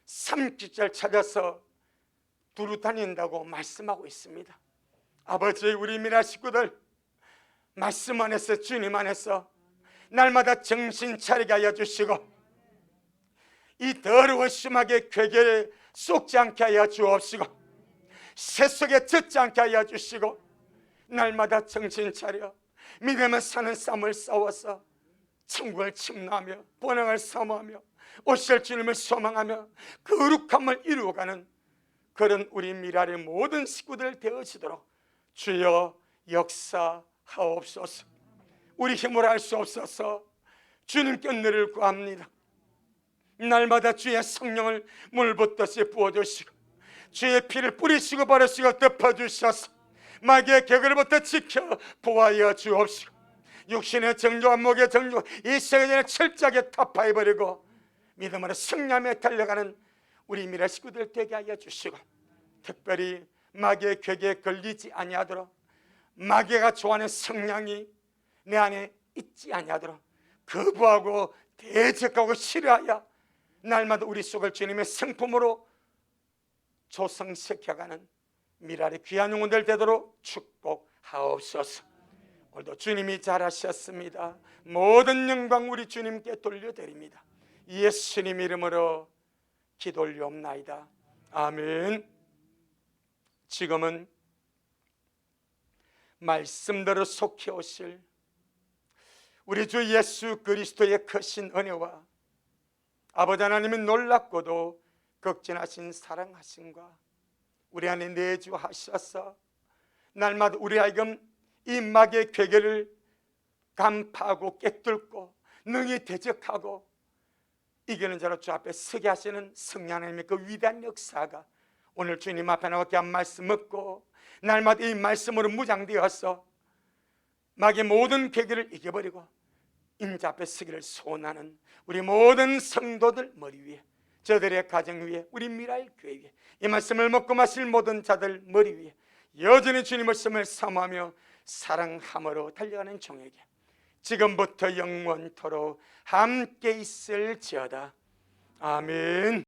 삼키자를 찾아서 두루 다닌다고 말씀하고 있습니다. 아버지, 우리 미라 식구들 말씀 안에서 주님 안에서 날마다 정신 차리게 하여 주시고 이 더러운 심하게 괴계에 쏙지 않게 하여 주옵시고 세속에 젖지 않게 하여 주시고 날마다 정신 차려 믿음을 사는 싸움을 싸워서 천국을 침노하며 본향을 사모하며 오실 주님을 소망하며 거룩함을 이루어가는 그런 우리 미랄의 모든 식구들 되어지도록 주여 역사하옵소서. 우리 힘으로 할 수 없어서 주님께 은혜를 구합니다. 날마다 주의 성령을 물붓듯이 부어주시고 주의 피를 뿌리시고 바르시고 덮어주셔서 마귀의 격을부터 지켜 보호하여 주옵시고 육신의 정조와 목의 정조 이 세계를 철저하게 타파해버리고 믿음으로 승리하며 달려가는 우리 미래 식구들 되게 하여 주시고 특별히 마귀의 격에 걸리지 아니하도록 마귀가 좋아하는 성향이 내 안에 있지 아니하도록 거부하고 대적하고 싫어하여 날마다 우리 속을 주님의 성품으로 조성시켜가는 미랄의 귀한 영혼들 되도록 축복하옵소서. 오늘도 주님이 잘하셨습니다. 모든 영광 우리 주님께 돌려드립니다. 예수님 이름으로 기도 올리옵나이다. 아멘. 지금은 말씀대로 속해 오실 우리 주 예수 그리스도의 크신 은혜와 아버지 하나님의 놀랍고도 극진하신 사랑하심과 우리 안에 내주하셔서 날마다 우리 하여금 이 마귀의 괴계를 간파하고 깨뚫고 능히 대적하고 이기는 자로 주 앞에 서게 하시는 성령 하나님의 그 위대한 역사가 오늘 주님 앞에 나와 한 말씀 먹고 날마다 이 말씀으로 무장되어서 마귀의 모든 괴계를 이겨버리고 임자 앞에 서기를 소원하는 우리 모든 성도들 머리 위에 저들의 가정 위에 우리 미랄 교회 위에 이 말씀을 먹고 마실 모든 자들 머리 위에 여전히 주님의 말씀을 사모하며 사랑함으로 달려가는 종에게 지금부터 영원토록 함께 있을지어다. 아멘.